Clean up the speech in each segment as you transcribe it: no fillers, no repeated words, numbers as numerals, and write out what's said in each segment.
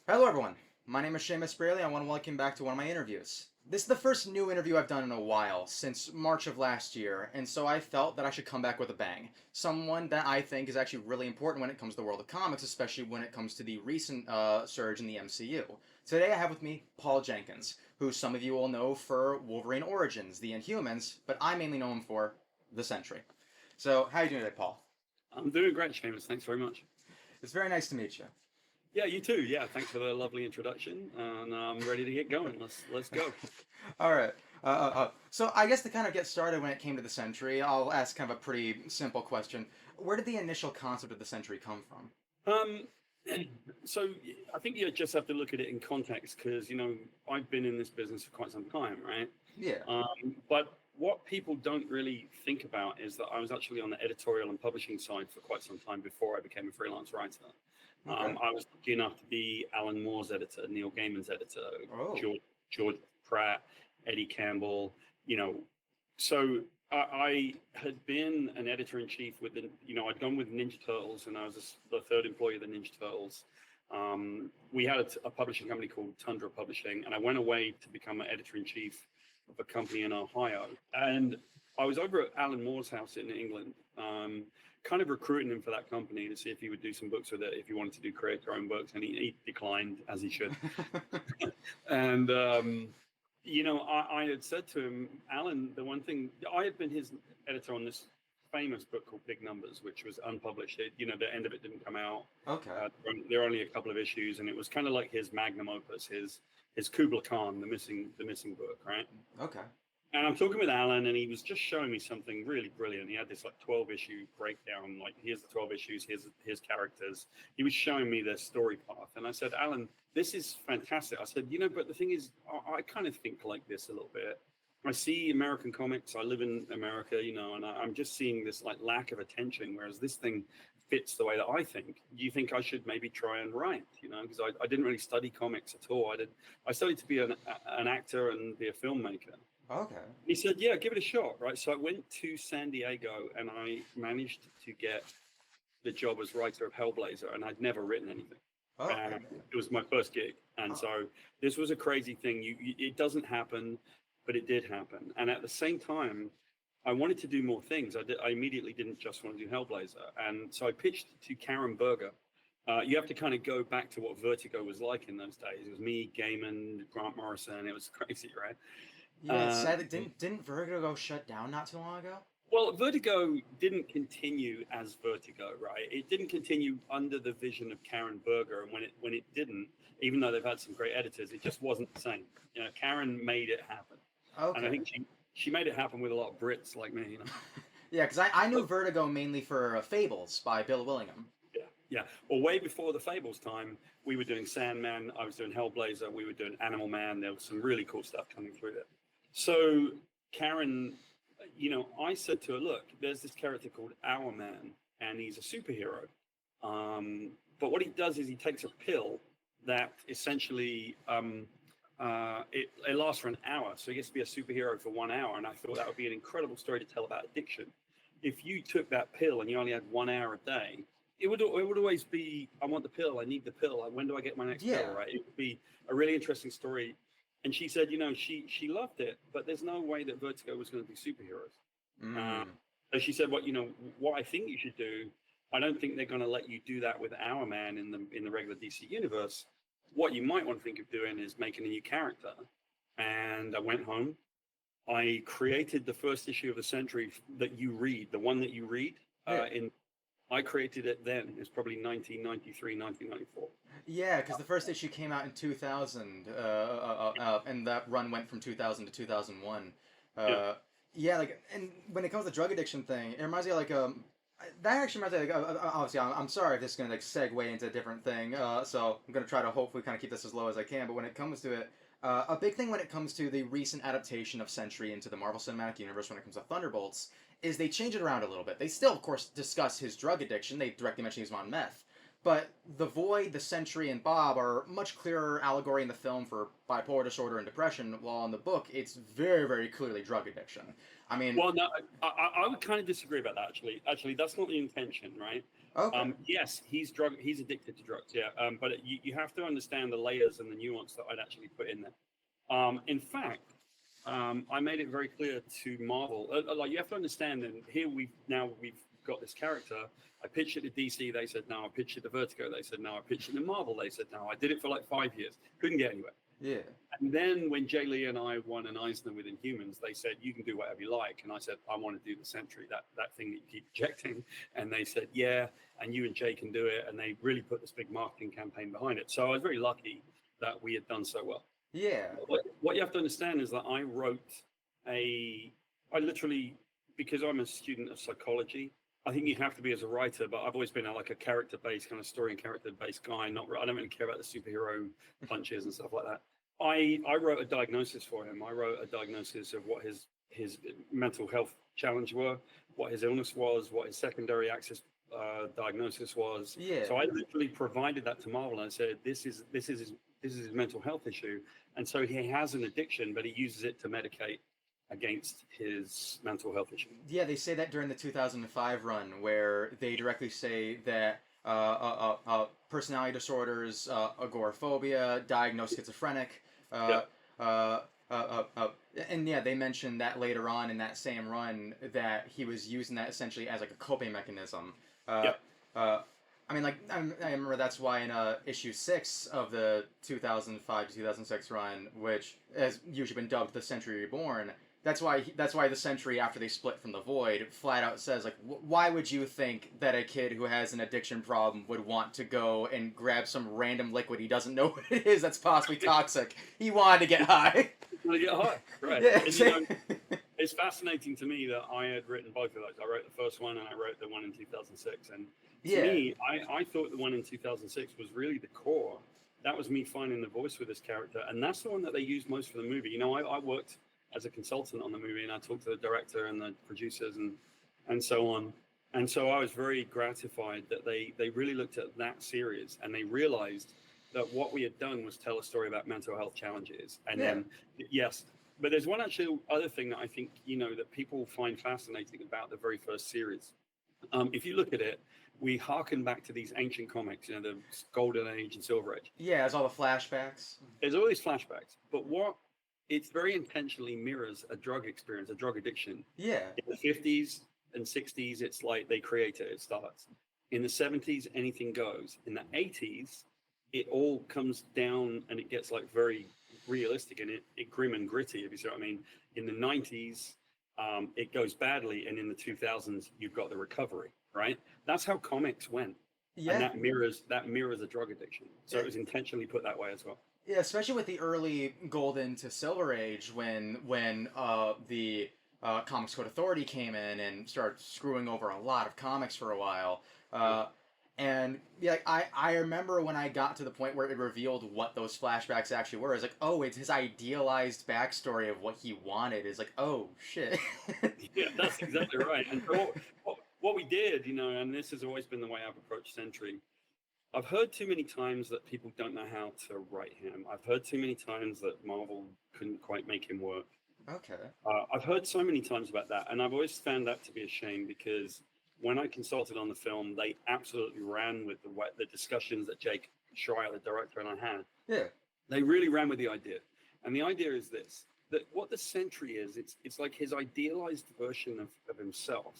Hello, everyone. My name is Seamus Braley. I want to welcome you back to one of my interviews. This is the first new interview I've done in a while, since March of last year, and so I felt that I should come back with a bang. Someone that I think is actually really important when it comes to the world of comics, especially when it comes to the recent surge in the MCU. Today I have with me Paul Jenkins, who some of you will know for Wolverine Origins, the Inhumans, but I mainly know him for the Sentry. So, how are you doing today, Paul? I'm doing great, Seamus. Thanks very much. It's very nice to meet you. Yeah, you too. Yeah, thanks for the lovely introduction, and I'm ready to get going. Let's go. All right. So I guess to kind of get started when it came to the Sentry, I'll ask kind of a pretty simple question. Where did the initial concept of the Sentry come from? Um, so I think you just have to look at it in context because I've been in this business for quite some time, right? Yeah. But what people don't really think about is that I was actually on the editorial and publishing side for quite some time before I became a freelance writer. Okay. I was lucky enough to be Alan Moore's editor, Neil Gaiman's editor, Oh. George Pratt, Eddie Campbell. You know, so I had been an editor in chief with I'd gone with Ninja Turtles, and I was the third employee of the Ninja Turtles. We had a publishing company called Tundra Publishing, and I went away to become an editor in chief of a company in Ohio. And I was over at Alan Moore's house in England, kind of recruiting him for that company to see if he would do some books with it, if he wanted to create their own books, and he declined, as he should. And I had said to him, Alan, the one thing I had been his editor on this famous book called Big Numbers, which was unpublished. The end of it didn't come out. Okay. There are only a couple of issues, and it was kind of like his magnum opus, his Kubla Khan, the missing book, right? Okay. And I'm talking with Alan, and he was just showing me something really brilliant. He had this like 12 issue breakdown, like here's the 12 issues, here's his characters. He was showing me their story path, and I said, Alan, this is fantastic. I said, but the thing is, I kind of think like this a little bit. I see American comics. I live in America, and I'm just seeing this like lack of attention, whereas this thing fits the way that I think. Do you think I should maybe try and write? Because I didn't really study comics at all. I studied to be an actor and be a filmmaker. Okay. He said, yeah, give it a shot, right? So I went to San Diego and I managed to get the job as writer of Hellblazer, and I'd never written anything. Okay. It was my first gig. And Oh. so this was a crazy thing. It doesn't happen, but it did happen. And at the same time, I wanted to do more things. I immediately didn't just want to do Hellblazer. And so I pitched to Karen Berger. You have to kind of go back to what Vertigo was like in those days. It was me, Gaiman, Grant Morrison. It was crazy, right? Yeah, it's sad that didn't Vertigo go shut down not too long ago? Well, Vertigo didn't continue as Vertigo, right? It didn't continue under the vision of Karen Berger, and when it didn't, even though they've had some great editors, it just wasn't the same. Karen made it happen, and I Okay. think she made it happen with a lot of Brits like me. Yeah, because I knew But, Vertigo mainly for Fables by Bill Willingham. yeah, yeah. Well, way before the Fables time, we were doing Sandman. I was doing Hellblazer. We were doing Animal Man. There was some really cool stuff coming through there. So Karen, I said to her, look, there's this character called Our Man, and he's a superhero. But what he does is he takes a pill that essentially it lasts for an hour. So he gets to be a superhero for 1 hour. And I thought that would be an incredible story to tell about addiction. If you took that pill and you only had 1 hour a day, it would always be, I want the pill, I need the pill. When do I get my next Yeah. pill, right? It would be a really interesting story. And she said, she loved it, but there's no way that Vertigo was going to be superheroes. Uh, Mm. so she said, what I think you should do, I don't think they're going to let you do that with Our Man in the regular DC universe. What you might want to think of doing is making a new character. And I went home. I created the first issue of the Sentry that you read, the one that you read. Yeah. I created it then. It's probably 1993, 1994. Yeah, because the first issue came out in 2000, and that run went from 2000 to 2001. Yeah. Yeah, and when it comes to the drug addiction thing, it reminds me of that actually reminds me obviously, I'm sorry if this is gonna segue into a different thing. So I'm gonna try to hopefully kind of keep this as low as I can. But when it comes to it, a big thing when it comes to the recent adaptation of Sentry into the Marvel Cinematic Universe, when it comes to Thunderbolts, is they change it around a little bit. They still, of course, discuss his drug addiction. They directly mention he's on meth. But the Void, the Sentry, and Bob are much clearer allegory in the film for bipolar disorder and depression, while in the book it's very, very clearly drug addiction. I mean, Well, no, I would kind of disagree about that, actually. Actually, that's not the intention, right? Yes, he's addicted to drugs. Yeah, but you have to understand the layers and the nuance that I'd actually put in there. In fact, I made it very clear to Marvel. Like you have to understand, and here we've got this character. I pitched it to DC, they said no. I pitched it to Vertigo, they said no. I pitched it to Marvel, they said no. I did it for like 5 years, couldn't get anywhere. Yeah. And then when Jay Lee and I won an Eisner with Inhumans, they said you can do whatever you like, and I said I want to do the Sentry, that thing that you keep rejecting, and they said yeah, and you and Jay can do it, and they really put this big marketing campaign behind it. So I was very lucky that we had done so well. Yeah. What you have to understand is that I literally, because I'm a student of psychology, I think you have to be as a writer, but I've always been like a character-based kind of story and character-based guy. I don't really care about the superhero punches and stuff like that. I wrote a diagnosis for him. I wrote a diagnosis of what his mental health challenge were, what his illness was, what his secondary access diagnosis was. Yeah. So I literally provided that to Marvel and I said, this is his mental health issue. And so he has an addiction, but he uses it to medicate against his mental health issue. Yeah, they say that during the 2005 run, where they directly say that personality disorders, agoraphobia, diagnosed schizophrenic, and yeah, they mentioned that later on in that same run that he was using that essentially as like a coping mechanism. I mean, like, I remember that's why in issue 6 of the 2005 to 2006 run, which has usually been dubbed the Sentry Reborn, that's why the Sentry, after they split from the Void, flat out says, like, why would you think that a kid who has an addiction problem would want to go and grab some random liquid he doesn't know what it is that's possibly toxic? He wanted to get high. To get high, right? Yeah, and, you know, it's fascinating to me that I had written both of those. I wrote the first one and I wrote the one in 2006. And to me, I thought the one in 2006 was really the core. That was me finding the voice for this character, and that's the one that they used most for the movie. You know, I worked as a consultant on the movie, and I talked to the director and the producers and so on. And so I was very gratified that they really looked at that series and they realized that what we had done was tell a story about mental health challenges. And then, yes, but there's one actual other thing that I think, you know, that people find fascinating about the very first series. If you look at it, we harken back to these ancient comics, you know, the Golden Age and Silver Age. Yeah, there's all the flashbacks. There's all these flashbacks, but it's very intentionally mirrors a drug experience, a drug addiction. Yeah. In the 50s and 60s, it's like they create it, it starts. In the 70s, anything goes. In the 80s, it all comes down and it gets like very realistic and it grim and gritty, if you see what I mean. In the 90s, it goes badly, and in the 2000s, you've got the recovery, right? That's how comics went. Yeah. And that mirrors a drug addiction. So it was intentionally put that way as well. Yeah, especially with the early Golden to Silver Age, when the Comics Code Authority came in and started screwing over a lot of comics for a while. And yeah, like, I remember when I got to the point where it revealed what those flashbacks actually were. It's like, oh, it's his idealized backstory of what he wanted. It's like, oh, shit. Yeah, that's exactly right. And so what we did, you know, and this has always been the way I've approached Sentry, I've heard too many times that people don't know how to write him. I've heard too many times that Marvel couldn't quite make him work. Okay. I've heard so many times about that, and I've always found that to be a shame, because when I consulted on the film, they absolutely ran with the discussions that Jake Schreier, the director, and I had. Yeah. They really ran with the idea. And the idea is this, that what the Sentry is, it's like his idealized version of himself.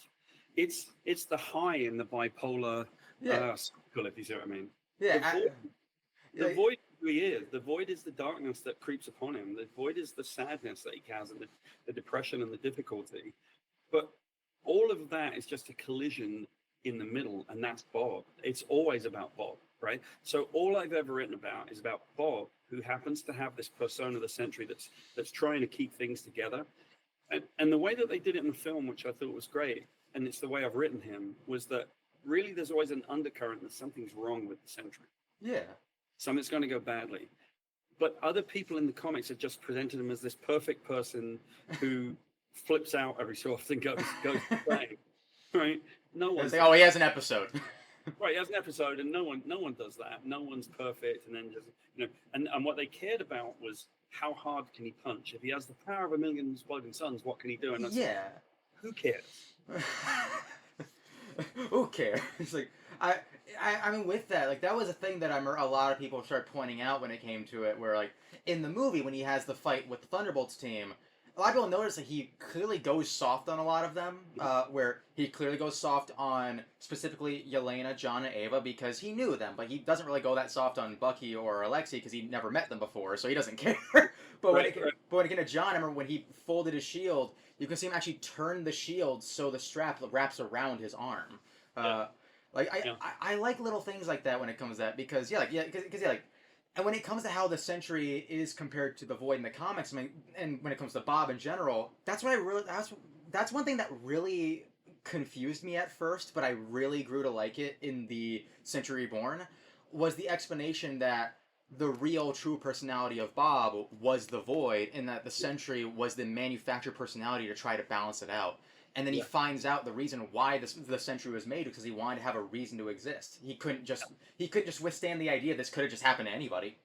It's the high in the bipolar cycle, if you see what I mean. Yeah. The void is who he is. The void is the darkness that creeps upon him. The void is the sadness that he has, and the depression and the difficulty. But all of that is just a collision in the middle, and that's Bob. It's always about Bob, right? So all I've ever written about is about Bob, who happens to have this persona, the Sentry, that's trying to keep things together. And the way that they did it in the film, which I thought was great, and it's the way I've written him, was that really there's always an undercurrent that something's wrong with the Sentry. Yeah. Something's going to go badly. But other people in the comics have just presented him as this perfect person who flips out every so often, goes to play, right? No one. Say, oh, he has an episode. Right, he has an episode, and no one does that. No one's perfect, and then just, you know, and what they cared about was how hard can he punch? If he has the power of a million exploding suns, what can he do? And that's, yeah. who cares? Who cares? It's like, I, I mean, with that, like that was a thing that I remember a lot of people started pointing out when it came to it. Where like in the movie when he has the fight with the Thunderbolts team, a lot of people notice that he clearly goes soft on a lot of them. Where he clearly goes soft on specifically Yelena, John, and Ava because he knew them, but he doesn't really go that soft on Bucky or Alexei because he never met them before, so he doesn't care. But when it came to John, I remember when he folded his shield, you can see him actually turn the shield so the strap wraps around his arm. Yeah. Like Yeah. I like little things like that when it comes to that because and when it comes to how the Sentry is compared to the Void in the comics, I mean, and when it comes to Bob in general, that's one thing that really confused me at first, but I really grew to like it in the Century Reborn, was the explanation that the real true personality of Bob was the Void, and that the Sentry was the manufactured personality to try to balance it out. And then he Yeah. finds out the reason why the Sentry was made because he wanted to have a reason to exist. He couldn't just withstand the idea this could have just happened to anybody.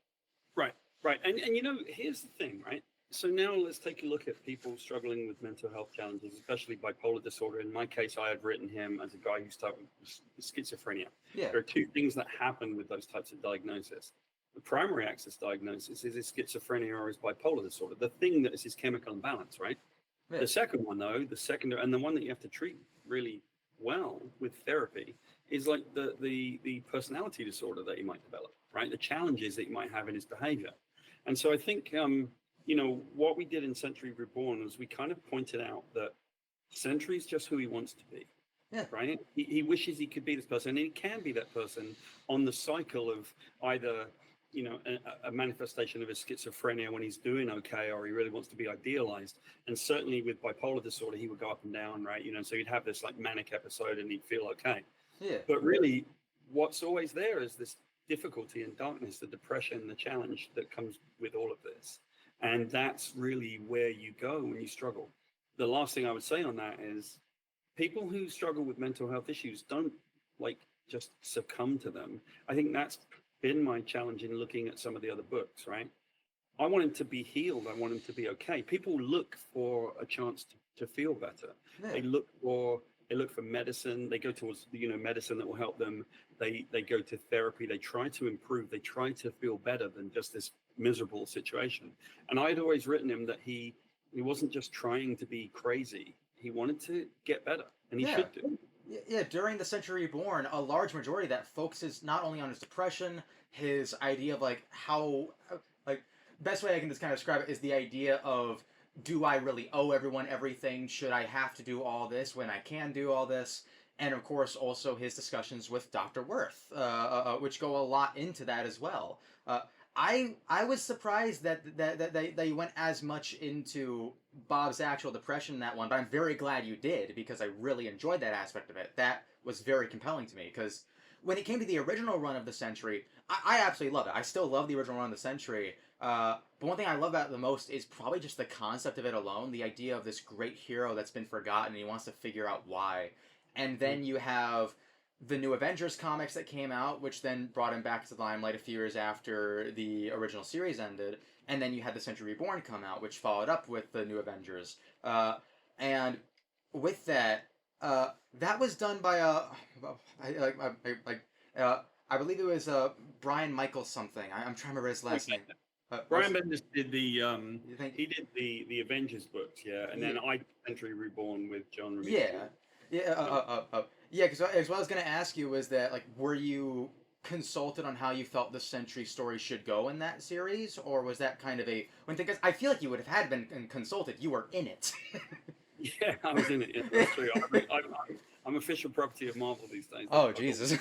Right, right. And you know, here's the thing, right? So now let's take a look at people struggling with mental health challenges, especially bipolar disorder. In my case, I had written him as a guy who started with schizophrenia. Yeah. There are two things that happen with those types of diagnosis. The primary axis diagnosis is his schizophrenia or his bipolar disorder, the thing that is his chemical imbalance, right? Yeah. The second one, though, the secondary, and the one that you have to treat really well with therapy, is like the personality disorder that he might develop, right? The challenges that he might have in his behavior. And so I think, you know, what we did in Sentry Reborn was we kind of pointed out that Sentry is just who he wants to be, Yeah. right? He wishes he could be this person, and he can be that person on the cycle of either, you know, a manifestation of his schizophrenia when he's doing okay, or he really wants to be idealized. And certainly with bipolar disorder, he would go up and down, right? You know, so he'd have this like manic episode and he'd feel okay. Yeah. But really, what's always there is this difficulty and darkness, the depression, the challenge that comes with all of this. And that's really where you go when you struggle. The last thing I would say on that is people who struggle with mental health issues don't like just succumb to them. I think that's been my challenge in looking at some of the other books, right? I want him to be healed. I want him to be okay. People look for a chance to feel better. Yeah. They look for medicine. They go towards, you know, medicine that will help them. They go to therapy. They try to improve. They try to feel better than just this miserable situation. And I'd always written him that he wasn't just trying to be crazy. He wanted to get better, and he should do. Yeah, during the Century Reborn, a large majority of that focuses not only on his depression, his idea of like how, like, best way I can just kind of describe it is the idea of, do I really owe everyone everything? Should I have to do all this when I can do all this? And of course, also his discussions with Dr. Worth, which go a lot into that as well. I was surprised that you went as much into Bob's actual depression in that one, but I'm very glad you did because I really enjoyed that aspect of it. That was very compelling to me because when it came to the original run of the Sentry, I absolutely love it. I still love the original run of the Sentry. But one thing I love about it the most is probably just the concept of it alone, the idea of this great hero that's been forgotten and he wants to figure out why. And then you have the New Avengers comics that came out, which then brought him back to the limelight a few years after the original series ended. And then you had the Century Reborn come out, which followed up with the New Avengers. And with that, that was done by I believe it was Brian Michael something. I'm trying to remember his last name. Brian Bendis did the think? he did the Avengers books, yeah, and then I did Sentry Reborn with John Romita. Yeah, because what I was going to ask you was that, like, were you consulted on how you felt the Sentry story should go in that series, or was that kind of because I feel like you would have had been consulted. You were in it. Yeah, I was in it. Yeah, that's true. I'm official property of Marvel these days. Oh Jesus.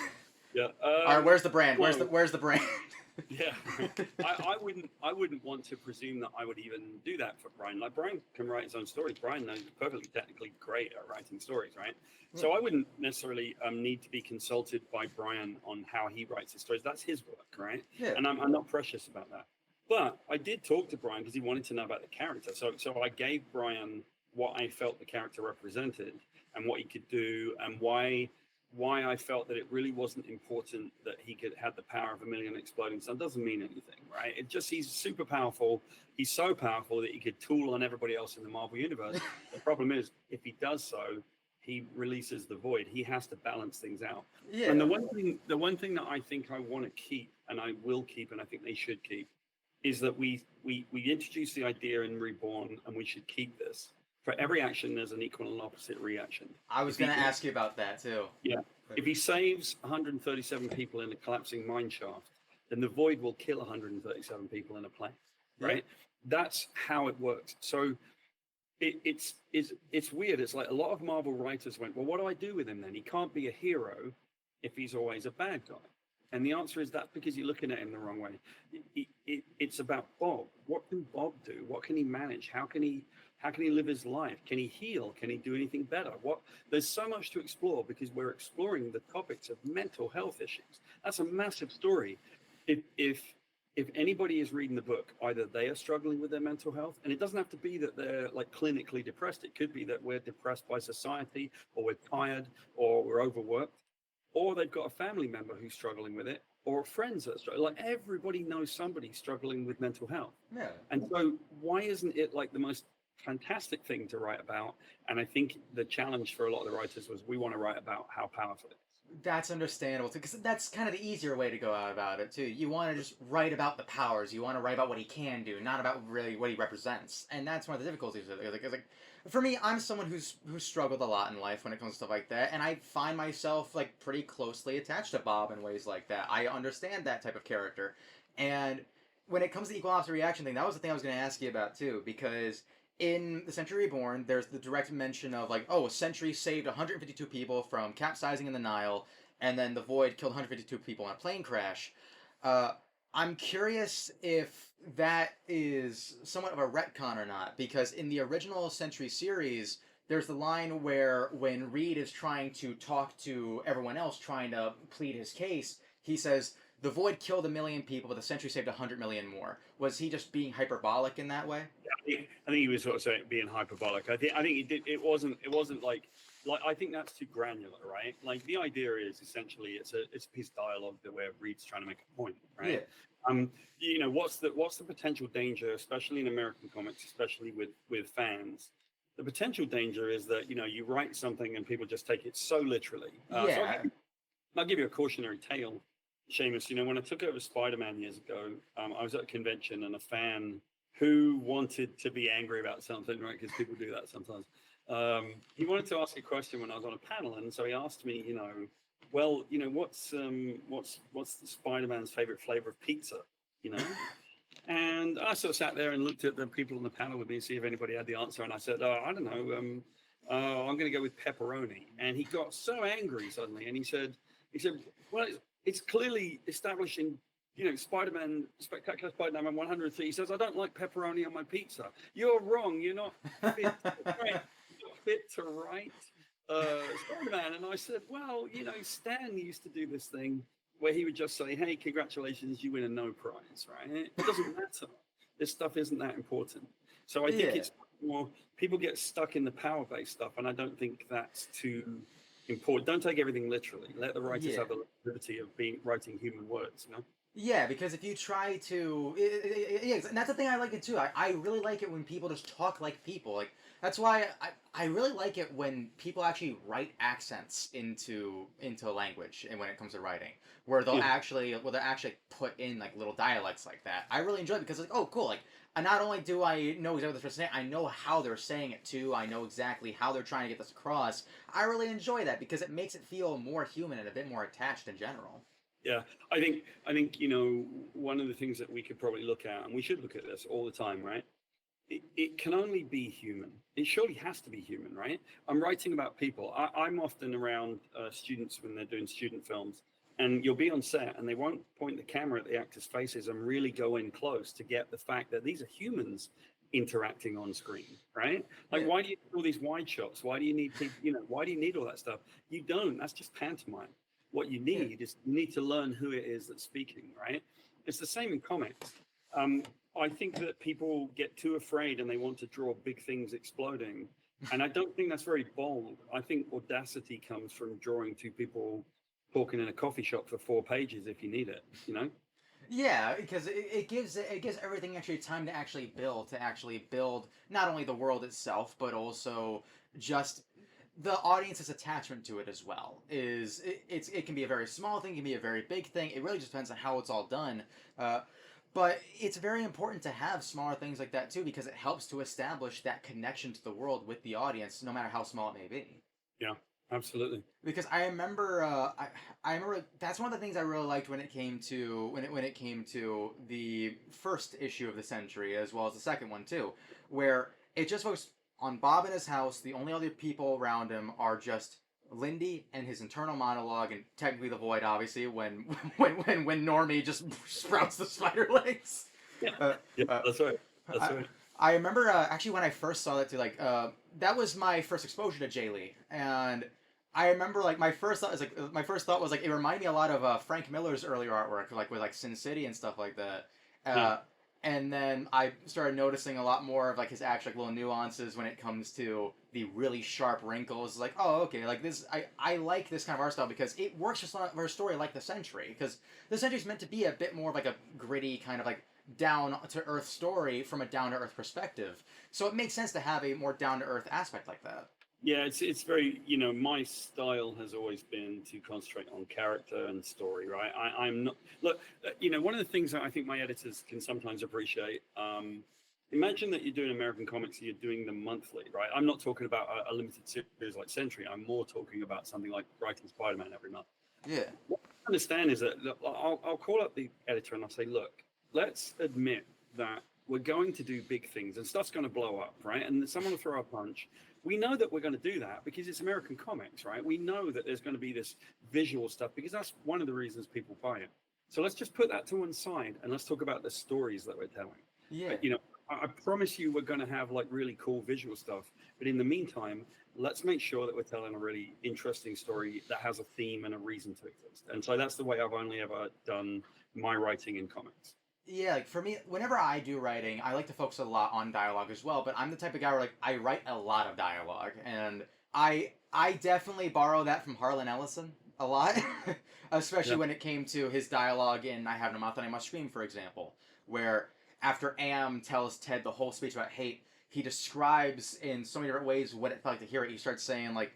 Yeah. All right, where's the brand? Where's the brand? Yeah, I wouldn't want to presume that I would even do that for Brian. Like, Brian can write his own stories. Brian knows perfectly technically great at writing stories, right? So I wouldn't necessarily need to be consulted by Brian on how he writes his stories. That's his work, right? Yeah. And I'm not precious about that. But I did talk to Brian because he wanted to know about the character. So I gave Brian what I felt the character represented and what he could do and why I felt that it really wasn't important that he could have the power of a million exploding sun. Doesn't mean anything, right? It just, he's super powerful. He's so powerful that he could tool on everybody else in the Marvel universe. The problem is, if he does so, he releases the void. He has to balance things out. Yeah. And the one thing that I think I want to keep, and I will keep, and I think they should keep, is that we introduce the idea in Reborn, and we should keep this. For every action, there's an equal and opposite reaction. I was going to ask you about that too. Yeah. If he saves 137 people in a collapsing mine shaft, then the void will kill 137 people in a plane, right? Yeah. That's how it works. So it's weird. It's like a lot of Marvel writers went, well, what do I do with him then? He can't be a hero if he's always a bad guy. And the answer is that's because you're looking at him the wrong way. It's about Bob. What can Bob do? What can he manage? How can he live his life? Can he heal? Can he do anything better? There's so much to explore because we're exploring the topics of mental health issues. That's a massive story. If anybody is reading the book, either they are struggling with their mental health, and it doesn't have to be that they're like clinically depressed. It could be that we're depressed by society, or we're tired, or we're overworked, or they've got a family member who's struggling with it, or friends that are struggling. Like everybody knows somebody struggling with mental health. Yeah. And so why isn't it like the most fantastic thing to write about? And I think the challenge for a lot of the writers was we want to write about how powerful it is. That's understandable too, because that's kind of the easier way to go out about it too. You want to just write about the powers. You want to write about what he can do, not about really what he represents. And that's one of the difficulties with it. Like for me, I'm someone who's struggled a lot in life when it comes to stuff like that, and I find myself like pretty closely attached to Bob in ways like that. I understand that type of character, and when it comes to the equal opposite reaction thing, that was the thing I was going to ask you about too, because in the Sentry Reborn, there's the direct mention of like, oh, Sentry saved 152 people from capsizing in the Nile, and then the Void killed 152 people in a plane crash. I'm curious if that is somewhat of a retcon or not, because in the original Sentry series, there's the line where when Reed is trying to talk to everyone else, trying to plead his case, he says, the Void killed 1 million people, but the Sentry saved 100 million more. Was he just being hyperbolic in that way? Yeah, I think he was sort of saying being hyperbolic. I think he did. It wasn't like I think that's too granular, right? Like the idea is essentially it's a piece of dialogue that where Reed's trying to make a point, right? Yeah. What's the potential danger, especially in American comics, especially with fans? The potential danger is that you write something and people just take it so literally. Yeah. So I'll give you a cautionary tale. Seamus, when I took over Spider-Man years ago, I was at a convention and a fan who wanted to be angry about something, right? Because people do that sometimes. He wanted to ask a question when I was on a panel, and so he asked me, what's Spider-Man's favorite flavor of pizza? And I sort of sat there and looked at the people on the panel with me to see if anybody had the answer, and I said, I don't know, I'm going to go with pepperoni. And he got so angry suddenly, and he said, well, it's clearly established in, Spider-Man, Spectacular Spider-Man 103. He says, I don't like pepperoni on my pizza. You're wrong. You're not fit to write Spider-Man. And I said, well, Stan used to do this thing where he would just say, hey, congratulations, you win a no prize, right? It doesn't matter. This stuff isn't that important. So I think it's more, people get stuck in the power-based stuff, and I don't think that's too important. Don't take everything literally. Let the writers have the liberty of writing human words, Yeah, because if you try to, and that's the thing I like it too. I really like it when people just talk like people. Like that's why I really like it when people actually write accents into language, and when it comes to writing, where they'll actually put in like little dialects like that. I really enjoy it because it's like, oh, cool. Like not only do I know exactly what this person's saying, I know how they're saying it too. I know exactly how they're trying to get this across. I really enjoy that because it makes it feel more human and a bit more attached in general. Yeah, I think one of the things that we could probably look at, and we should look at this all the time, right? It can only be human. It surely has to be human, right? I'm writing about people. I'm often around students when they're doing student films, and you'll be on set and they won't point the camera at the actors' faces and really go in close to get the fact that these are humans interacting on screen, right? Like, why do you do all these wide shots? Why do you need people, why do you need all that stuff? You don't. That's just pantomime. What you need is you need to learn who it is that's speaking, right? It's the same in comics. I think that people get too afraid and they want to draw big things exploding. And I don't think that's very bold. I think audacity comes from drawing two people talking in a coffee shop for 4 pages if you need it, Yeah, because it gives everything actually time to actually build not only the world itself, but also just the audience's attachment to it as well. It can be a very small thing, it can be a very big thing. It really just depends on how it's all done. Uh, but it's very important to have smaller things like that too, because it helps to establish that connection to the world with the audience, no matter how small it may be. Yeah, absolutely. Because I remember, I remember that's one of the things I really liked when it came to when it came to the first issue of the Sentry, as well as the second one too, where it just focused on Bob in his house. The only other people around him are just Lindy and his internal monologue, and technically the Void, obviously, when when Normie just sprouts the spider legs. Yeah, Uh, yeah, uh, that's right. That's I, right. I remember actually when I first saw that too, like that was my first exposure to Jay Lee, and I remember like my first thought was like it reminded me a lot of Frank Miller's earlier artwork, like with like Sin City and stuff like that. Yeah. And then I started noticing a lot more of like his actual like, little nuances when it comes to the really sharp wrinkles. Like, oh, okay, like this, I like this kind of art style because it works for a story like the Sentry, because the Sentry's meant to be a bit more of like a gritty kind of like down to earth story from a down to earth perspective. So it makes sense to have a more down to earth aspect like that. Yeah, it's very, my style has always been to concentrate on character and story, right? I'm not, look, one of the things that I think my editors can sometimes appreciate, imagine that you're doing American comics, you're doing them monthly, right? I'm not talking about a limited series like Sentry. I'm more talking about something like writing Spider-Man every month. Yeah. What I understand is that look, I'll call up the editor and I'll say, look, let's admit that we're going to do big things and stuff's going to blow up, right? And someone will throw a punch. We know that we're going to do that because it's American comics, right? We know that there's going to be this visual stuff because that's one of the reasons people buy it. So let's just put that to one side and let's talk about the stories that we're telling. Yeah. But, I promise you we're going to have like really cool visual stuff. But in the meantime, let's make sure that we're telling a really interesting story that has a theme and a reason to exist. And so that's the way I've only ever done my writing in comics. Yeah, like for me, whenever I do writing, I like to focus a lot on dialogue as well. But I'm the type of guy where like I write a lot of dialogue, and I definitely borrow that from Harlan Ellison a lot, especially Yeah. when it came to his dialogue in "I Have No Mouth and I Must Scream," for example, where after Am tells Ted the whole speech about hate, he describes in so many different ways what it felt like to hear it. He starts saying like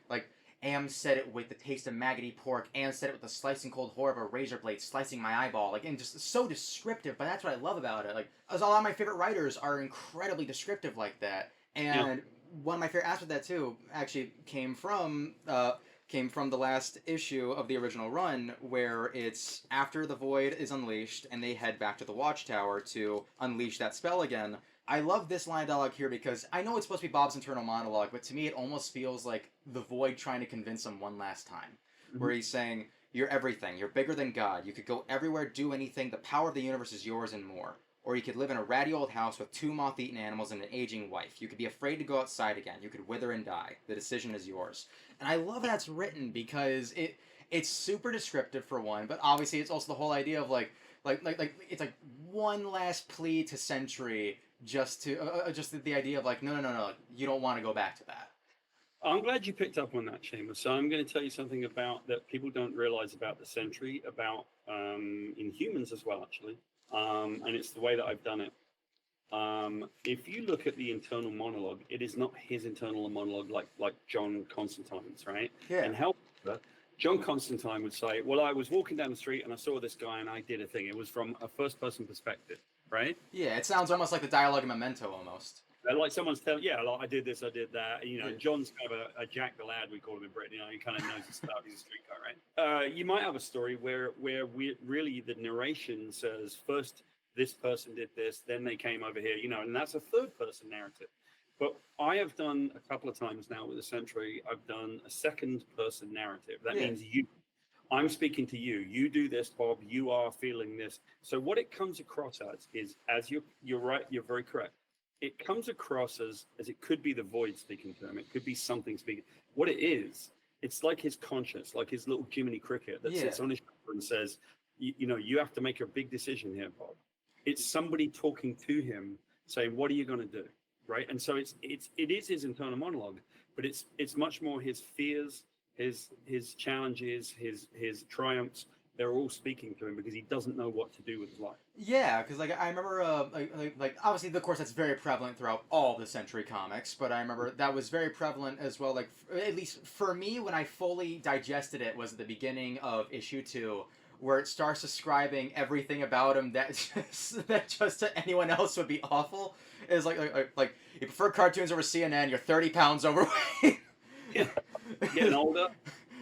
Am said it with the taste of maggoty pork. Am said it with the slicing cold horror of a razor blade slicing my eyeball. Like, and just so descriptive. But that's what I love about it. Like, as a lot of my favorite writers are incredibly descriptive like that. Yeah. And one of my favorite aspects of that too actually came from the last issue of the original run, where it's after the Void is unleashed and they head back to the Watchtower to unleash that spell again. I love this line of dialogue here because I know it's supposed to be Bob's internal monologue, but to me it almost feels like the Void trying to convince him one last time. Where he's saying, "You're everything. You're bigger than God. You could go everywhere, do anything. The power of the universe is yours and more. Or you could live in a ratty old house with 2 moth-eaten animals and an aging wife. You could be afraid to go outside again. You could wither and die. The decision is yours." And I love that's written because it's super descriptive for one, but obviously it's also the whole idea of like it's like one last plea to Sentry, just the idea of like no, you don't want to go back to that. I'm glad you picked up on that, Seamus. So I'm going to tell you something about that people don't realize about the Sentry, about in humans as well, actually. And it's the way that I've done it. If you look at the internal monologue, it is not his internal monologue like John Constantine's, right? Yeah. And however, John Constantine would say, well, I was walking down the street and I saw this guy and I did a thing. It was from a first-person perspective, right? Yeah, it sounds almost like the dialogue in Memento almost. Like someone's telling, yeah, like I did this, I did that. Yeah. John's kind of a Jack the Lad, we call him in Britain. He kind of knows his stuff. He's a street guy, right? You might have a story where we really the narration says first this person did this, then they came over here, and that's a third-person narrative. But I have done a couple of times now with the Sentry. I've done a second-person narrative. That means you. I'm speaking to you. You do this, Bob. You are feeling this. So what it comes across as you're right. You're very correct. It comes across as it could be the Void speaking to him. It could be something speaking. What it is, it's like his conscience, like his little Jiminy Cricket that sits on his shoulder and says, you have to make a big decision here, Bob. It's somebody talking to him saying, what are you going to do? Right. And so it is his internal monologue, but it's much more his fears, his challenges, his triumphs, they're all speaking to him because he doesn't know what to do with his life. Yeah, because like I remember, like obviously, of course, that's very prevalent throughout all the Sentry comics. But I remember that was very prevalent as well. Like at least for me, when I fully digested it, was at the beginning of issue 2, where it starts describing everything about him that just to anyone else would be awful. Is like you prefer cartoons over CNN. You're 30 pounds overweight. Yeah, getting older.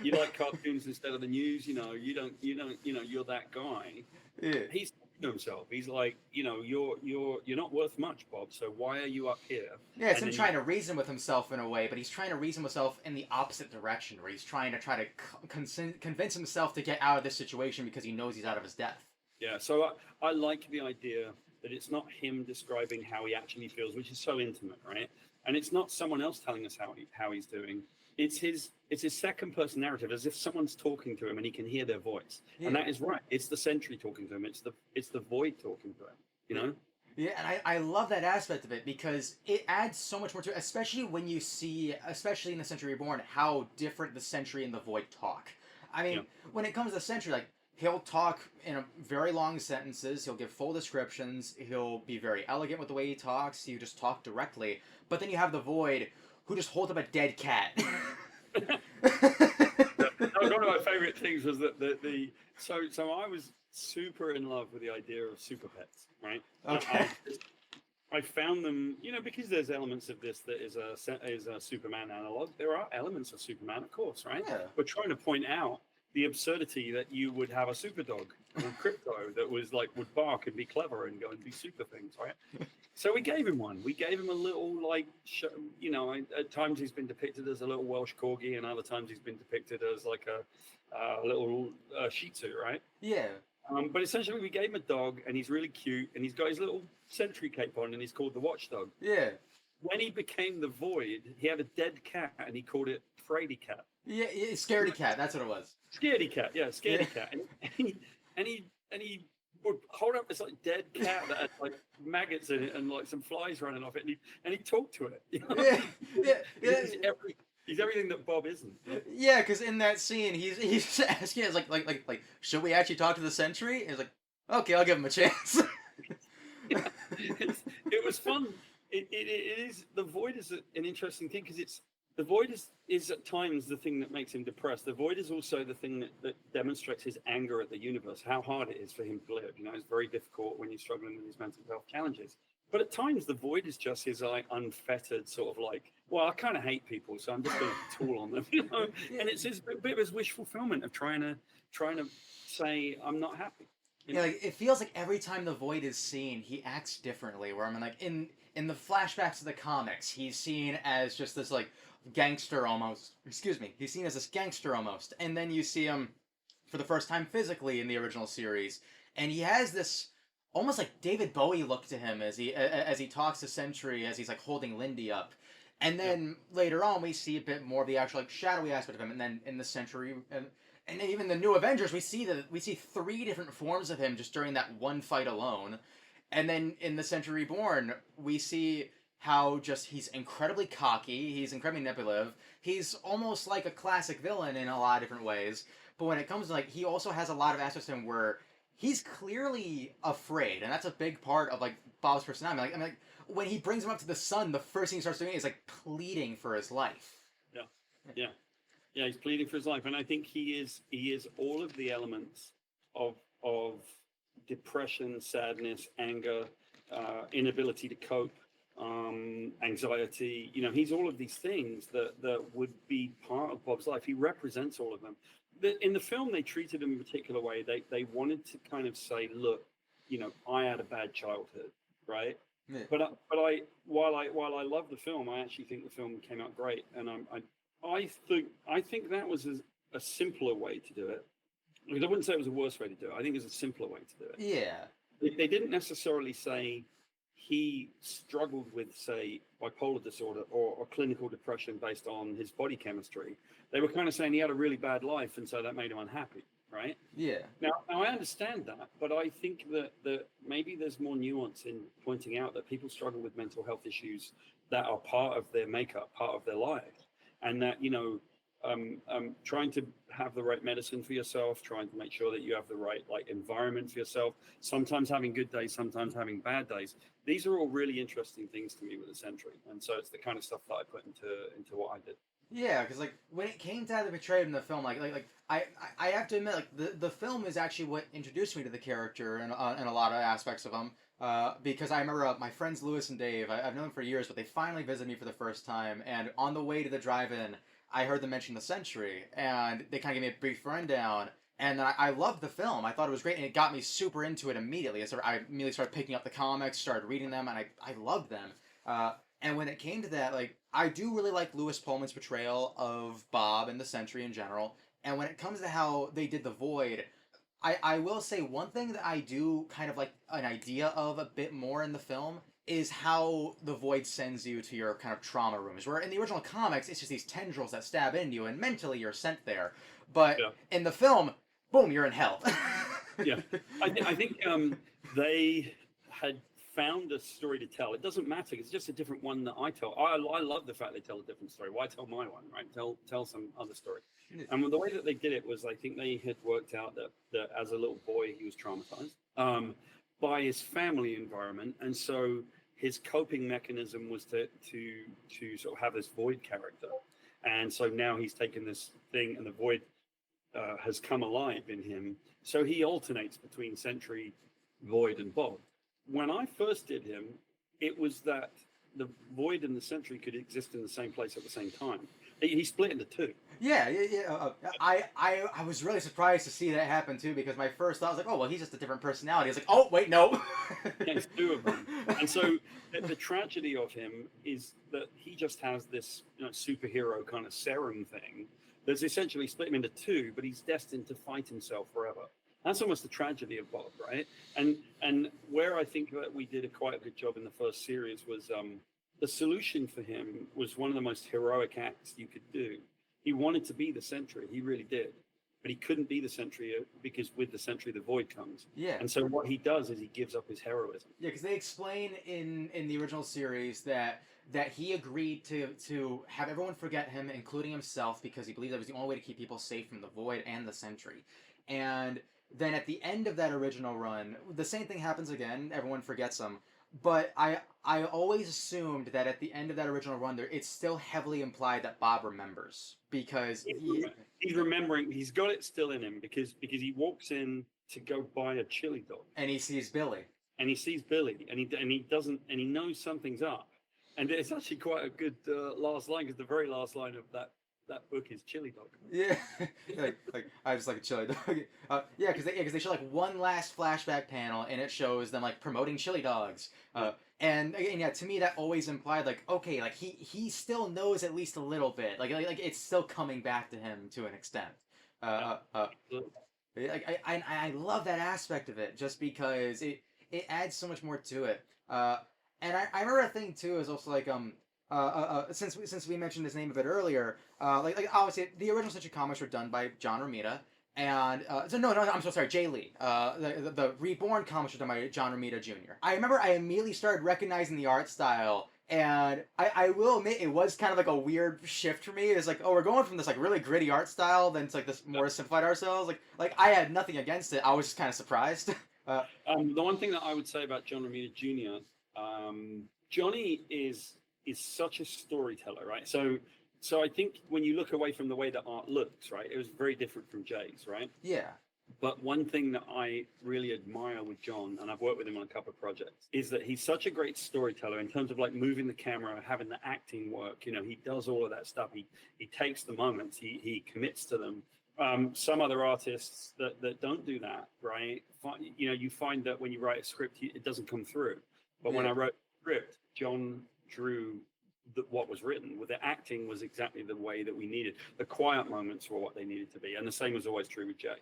You like cartoons instead of the news. You don't. You're that guy. Yeah. He's talking to himself. He's like, you're not worth much, Bob. So why are you up here? Yeah, it's him trying to reason with himself in a way, but he's trying to reason with himself in the opposite direction, where he's trying to convince himself to get out of this situation because he knows he's out of his depth. Yeah, so I like the idea that it's not him describing how he actually feels, which is so intimate, right? And it's not someone else telling us how he's doing. It's his second person narrative, as if someone's talking to him and he can hear their voice. Yeah. And that is right. It's the Sentry talking to him. It's the Void talking to him. Yeah, and I love that aspect of it because it adds so much more to it, especially when you see, especially in the Sentry Reborn, how different the Sentry and the Void talk. I mean, when it comes to the Sentry, like, he'll talk in very long sentences, he'll give full descriptions, he'll be very elegant with the way he talks, he'll just talk directly. But then you have the Void, who just holds up a dead cat. One of my favorite things was that so I was super in love with the idea of super pets, right? Okay. I found them, because there's elements of this that is a Superman analog. There are elements of Superman, of course, right? Yeah. We're trying to point out the absurdity that you would have a super dog or crypto that was like would bark and be clever and go and do super things, right? So we gave him one. We gave him a little at times he's been depicted as a little Welsh corgi, and other times he's been depicted as like a little Shih Tzu, right? Yeah. But essentially, we gave him a dog, and he's really cute, and he's got his little Sentry cape on, and he's called the Watchdog. Yeah. When he became the Void, he had a dead cat, and he called it Fraidy Cat. Yeah, Scaredy Cat. That's what it was. Scaredy Cat, yeah, Scaredy Cat, and he would hold up this like dead cat that had like maggots in it and like some flies running off it, and he talked to it. Yeah. He's everything that Bob isn't. Yeah, because in that scene, he's asking, it's like, should we actually talk to the Sentry? And he's like, okay, I'll give him a chance. It was fun. It is, the Void is an interesting thing because the Void is at times the thing that makes him depressed. The Void is also the thing that demonstrates his anger at the universe, how hard it is for him to live. It's very difficult when you're struggling with these mental health challenges. But at times, the Void is just his like unfettered sort of like, well, I kind of hate people, so I'm just going to tool on them, And it's his bit of his wish fulfillment of trying to say I'm not happy. Yeah, like it feels like every time the Void is seen, he acts differently. Where I mean, like in the flashbacks of the comics, he's seen as just this like gangster almost. Excuse me, he's seen as this gangster almost, and then you see him for the first time physically in the original series, and he has this almost like David Bowie look to him as he talks to Sentry as he's like holding Lindy up, and then later on we see a bit more of the actual like shadowy aspect of him, and then in the Sentry and even the New Avengers we see 3 different forms of him just during that one fight alone, and then in the Sentry Reborn we see how just he's incredibly cocky, he's incredibly manipulative, he's almost like a classic villain in a lot of different ways, but when it comes to like he also has a lot of aspects to him where he's clearly afraid, and that's a big part of like Bob's personality. Like when he brings him up to the sun, the first thing he starts doing is like pleading for his life. Yeah. He's pleading for his life, and I think he is all of the elements of depression, sadness, anger, inability to cope, anxiety. He's all of these things that would be part of Bob's life. He represents all of them. In the film, they treated him in a particular way. They wanted to kind of say, look, I had a bad childhood, right? Yeah. But while I love the film, I actually think the film came out great, and I think that was a simpler way to do it. Because I wouldn't say it was a worse way to do it. I think it was a simpler way to do it. Yeah. They didn't necessarily say he struggled with, say, bipolar disorder or clinical depression based on his body chemistry. They were kind of saying he had a really bad life, and so that made him unhappy, right? Yeah. Now I understand that, but I think that maybe there's more nuance in pointing out that people struggle with mental health issues that are part of their makeup, part of their life, and that trying to have the right medicine for yourself, trying to make sure that you have the right like environment for yourself. Sometimes having good days, sometimes having bad days. These are all really interesting things to me with the Sentry, and so it's the kind of stuff that I put into what I did. Yeah, because like when it came to how they portrayed him in the film, I have to admit, like the film is actually what introduced me to the character in a lot of aspects of him. Because I remember my friends Lewis and Dave, I've known them for years, but they finally visited me for the first time, and on the way to the drive-in, I heard them mention the Sentry, and they kind of gave me a brief rundown. And I loved the film. I thought it was great, and it got me super into it immediately. I immediately started picking up the comics, started reading them, and I loved them. And when it came to that, like, I do really like Lewis Pullman's portrayal of Bob and the Sentry in general. And when it comes to how they did the Void, I will say one thing that I do kind of like an idea of a bit more in the film is how the Void sends you to your kind of trauma rooms. Where in the original comics, it's just these tendrils that stab into you, and mentally you're sent there. But Yeah. in the film, boom, you're in hell. Yeah, I think they had found a story to tell. It doesn't matter. It's just a different one that I tell. I love the fact they tell a different story. Why tell my one, right? Tell some other story. And the way that they did it was, I think they had worked out that as a little boy he was traumatized by his family environment, and so his coping mechanism was to sort of have this Void character. And so now he's taken this thing, and the Void has come alive in him. So he alternates between Sentry, Void, and Bob. When I first did him, it was that the Void and the Sentry could exist in the same place at the same time. He split into two. Yeah. I was really surprised to see that happen too, because my first thought was like, oh well, he's just a different personality. I was like, oh wait, no. Yeah, it's two of them. And so the tragedy of him is that he just has this superhero kind of serum thing that's essentially split him into two, but he's destined to fight himself forever. That's almost the tragedy of Bob, right? And where I think that we did quite a good job in the first series was the solution for him was one of the most heroic acts you could do. He wanted to be the Sentry, he really did, but he couldn't be the Sentry because with the Sentry the Void comes. Yeah. And so what he does is he gives up his heroism. Yeah, because they explain in the original series that he agreed to have everyone forget him, including himself, because he believed that was the only way to keep people safe from the Void and the Sentry. And then at the end of that original run, the same thing happens again. Everyone forgets him. But I always assumed that at the end of that original run, it's still heavily implied that Bob remembers, because he's remembering. He's got it still in him because he walks in to go buy a chili dog, and he sees Billy, and he knows something's up, and it's actually quite a good last line, because the very last line of that book is chili dog. Yeah, like I just like a chili dog. Yeah, because they show like one last flashback panel, and it shows them like promoting chili dogs. And again, yeah, to me that always implied like, okay, like he still knows at least a little bit, like it's still coming back to him to an extent. Like I love that aspect of it, just because it adds so much more to it. And I remember a thing too is also like since we mentioned his name a bit earlier, like obviously the original Sentry comics were done by John Romita, and no, I'm so sorry, Jay Lee. The Reborn comics were done by John Romita Jr. I remember I immediately started recognizing the art style, and I will admit it was kind of like a weird shift for me. It's like, oh, we're going from this like really gritty art style then to like this more simplified art style. Like I had nothing against it. I was just kind of surprised. The one thing that I would say about John Romita Jr., Johnny is such a storyteller, right? So I think when you look away from the way that art looks, right, it was very different from Jay's, right? Yeah. But one thing that I really admire with John, and I've worked with him on a couple of projects, is that he's such a great storyteller in terms of like moving the camera, having the acting work. He does all of that stuff. He takes the moments, he commits to them. Some other artists that don't do that, right? You find that when you write a script, it doesn't come through. But when I wrote the script, John drew what was written. With the acting was exactly the way that we needed. The quiet moments were what they needed to be, and the same was always true with Jay.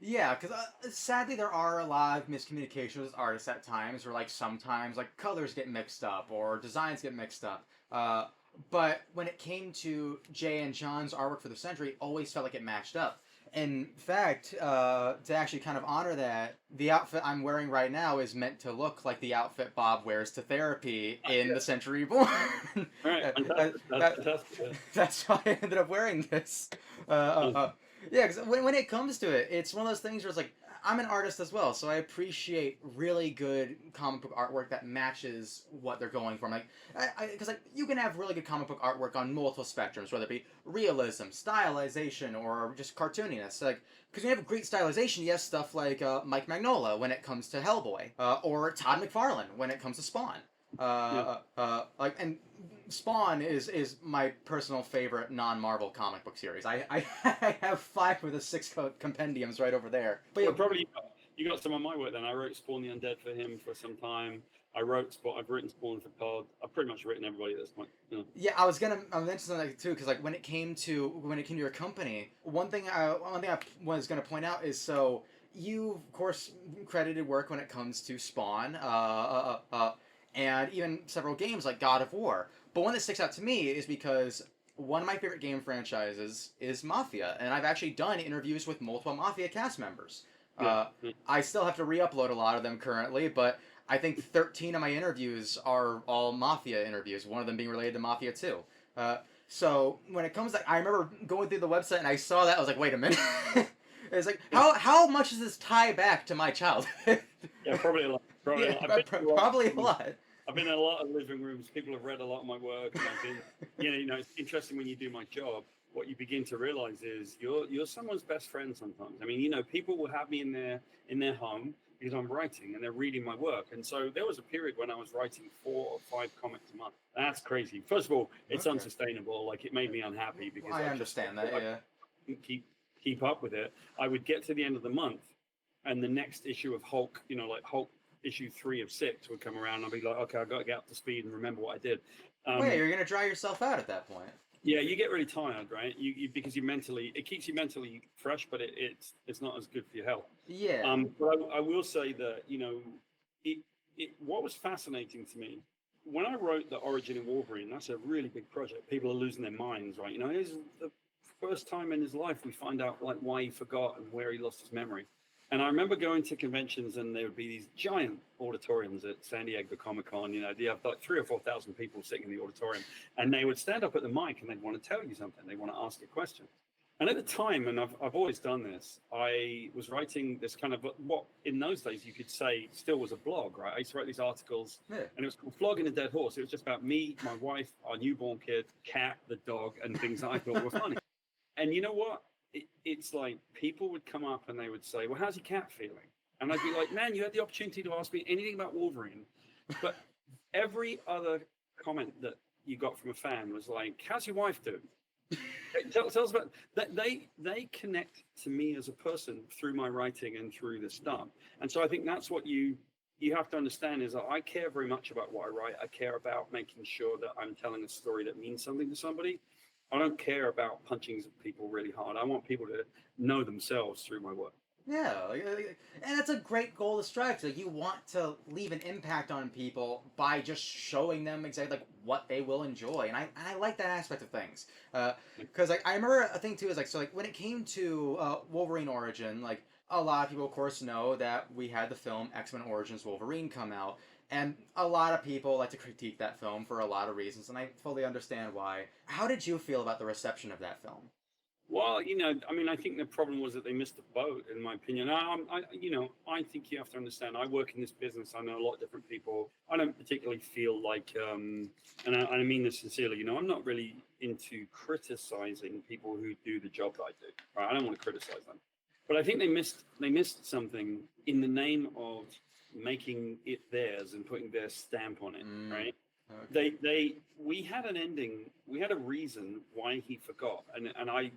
Yeah, because sadly there are a lot of miscommunications with artists at times, where like sometimes like colors get mixed up or designs get mixed up. But when it came to Jay and John's artwork for the Sentry, it always felt like it matched up. In fact, to actually kind of honor that, the outfit I'm wearing right now is meant to look like the outfit Bob wears to therapy in Yeah. The Century Reborn. All right, fantastic. That's fantastic. Yeah. That's why I ended up wearing this. Uh, uh, uh, yeah, because when it comes to it, it's one of those things where it's like, I'm an artist as well, so I appreciate really good comic book artwork that matches what they're going for. I'm like, because like you can have really good comic book artwork on multiple spectrums, whether it be realism, stylization, or just cartooniness. Like, because when you have great stylization, you have stuff like Mike Mignola when it comes to Hellboy, or Todd McFarlane when it comes to Spawn. Yeah. Like, and Spawn is my personal favorite non-Marvel comic book series. I have 5 of the 6 compendiums right over there. But Well, probably you got some of my work then. I wrote Spawn the Undead for him for some time. I've written Spawn for Pod. I've pretty much written everybody at this point. You know. yeah, I mention something too because like when it came to your company, one thing I was gonna point out is so you of course credited work when it comes to Spawn, and even several games like God of War. But one that sticks out to me is because one of my favorite game franchises is Mafia, and I've actually done interviews with multiple Mafia cast members. Yeah. I still have to re-upload a lot of them currently, but I think 13 of my interviews are all Mafia interviews, one of them being related to Mafia 2. So when it comes to, I remember going through the website and I saw that, I was like, wait a minute. It's like, how much does this tie back to my childhood? Yeah, probably a lot. Probably Yeah, a lot. probably a lot. I've been in a lot of living rooms. People have read a lot of my work. And I've been, it's interesting when you do my job. What you begin to realize is you're someone's best friend sometimes. I mean, people will have me in their home because I'm writing and they're reading my work. And so there was a period when I was writing 4 or 5 comics a month. That's crazy. First of all, it's unsustainable. Like it made me unhappy because I understand that. Yeah. couldn't keep up with it. I would get to the end of the month, and the next issue of Hulk, like Hulk issue 3 of 6 would come around. And I'd be like, okay, I've got to get up to speed and remember what I did. Wait, you're gonna dry yourself out at that point. Yeah, you get really tired, right? You because it keeps you mentally fresh, but it's not as good for your health. Yeah. But I will say that what was fascinating to me when I wrote the origin of Wolverine. That's a really big project. People are losing their minds, right? It's the first time in his life we find out like why he forgot and where he lost his memory. And I remember going to conventions and there would be these giant auditoriums at San Diego Comic-Con. You have like 3,000 or 4,000 people sitting in the auditorium, and they would stand up at the mic and they'd want to tell you something. They want to ask a question. And at the time, and I've always done this, I was writing this kind of what in those days you could say still was a blog, right? I used to write these articles, and it was called Flogging a Dead Horse. It was just about me, my wife, our newborn kid, cat, the dog, and things that I thought were funny. And you know what? It's like people would come up and they would say, well, how's your cat feeling? And I'd be like, man, you had the opportunity to ask me anything about Wolverine. But every other comment that you got from a fan was like, how's your wife doing? Tell us about that. They connect to me as a person through my writing and through the stuff. And so I think that's what you have to understand is that I care very much about what I write. I care about making sure that I'm telling a story that means something to somebody. I don't care about punching people really hard. I want people to know themselves through my work. Yeah, and that's a great goal to strive to. You want to leave an impact on people by just showing them exactly like what they will enjoy, and I like that aspect of things. Because I remember a thing too is like when it came to Wolverine Origin, like a lot of people of course know that we had the film X-Men Origins Wolverine come out. And a lot of people like to critique that film for a lot of reasons, and I fully understand why. How did you feel about the reception of that film? Well, I think the problem was that they missed the boat, in my opinion. I think you have to understand. I work in this business. I know a lot of different people. I don't particularly feel like, and I mean this sincerely. I'm not really into criticizing people who do the job that I do. Right? I don't want to criticize them, but I think they missed something in the name of making it theirs and putting their stamp on it, right? Okay. We had an ending, we had a reason why he forgot, and I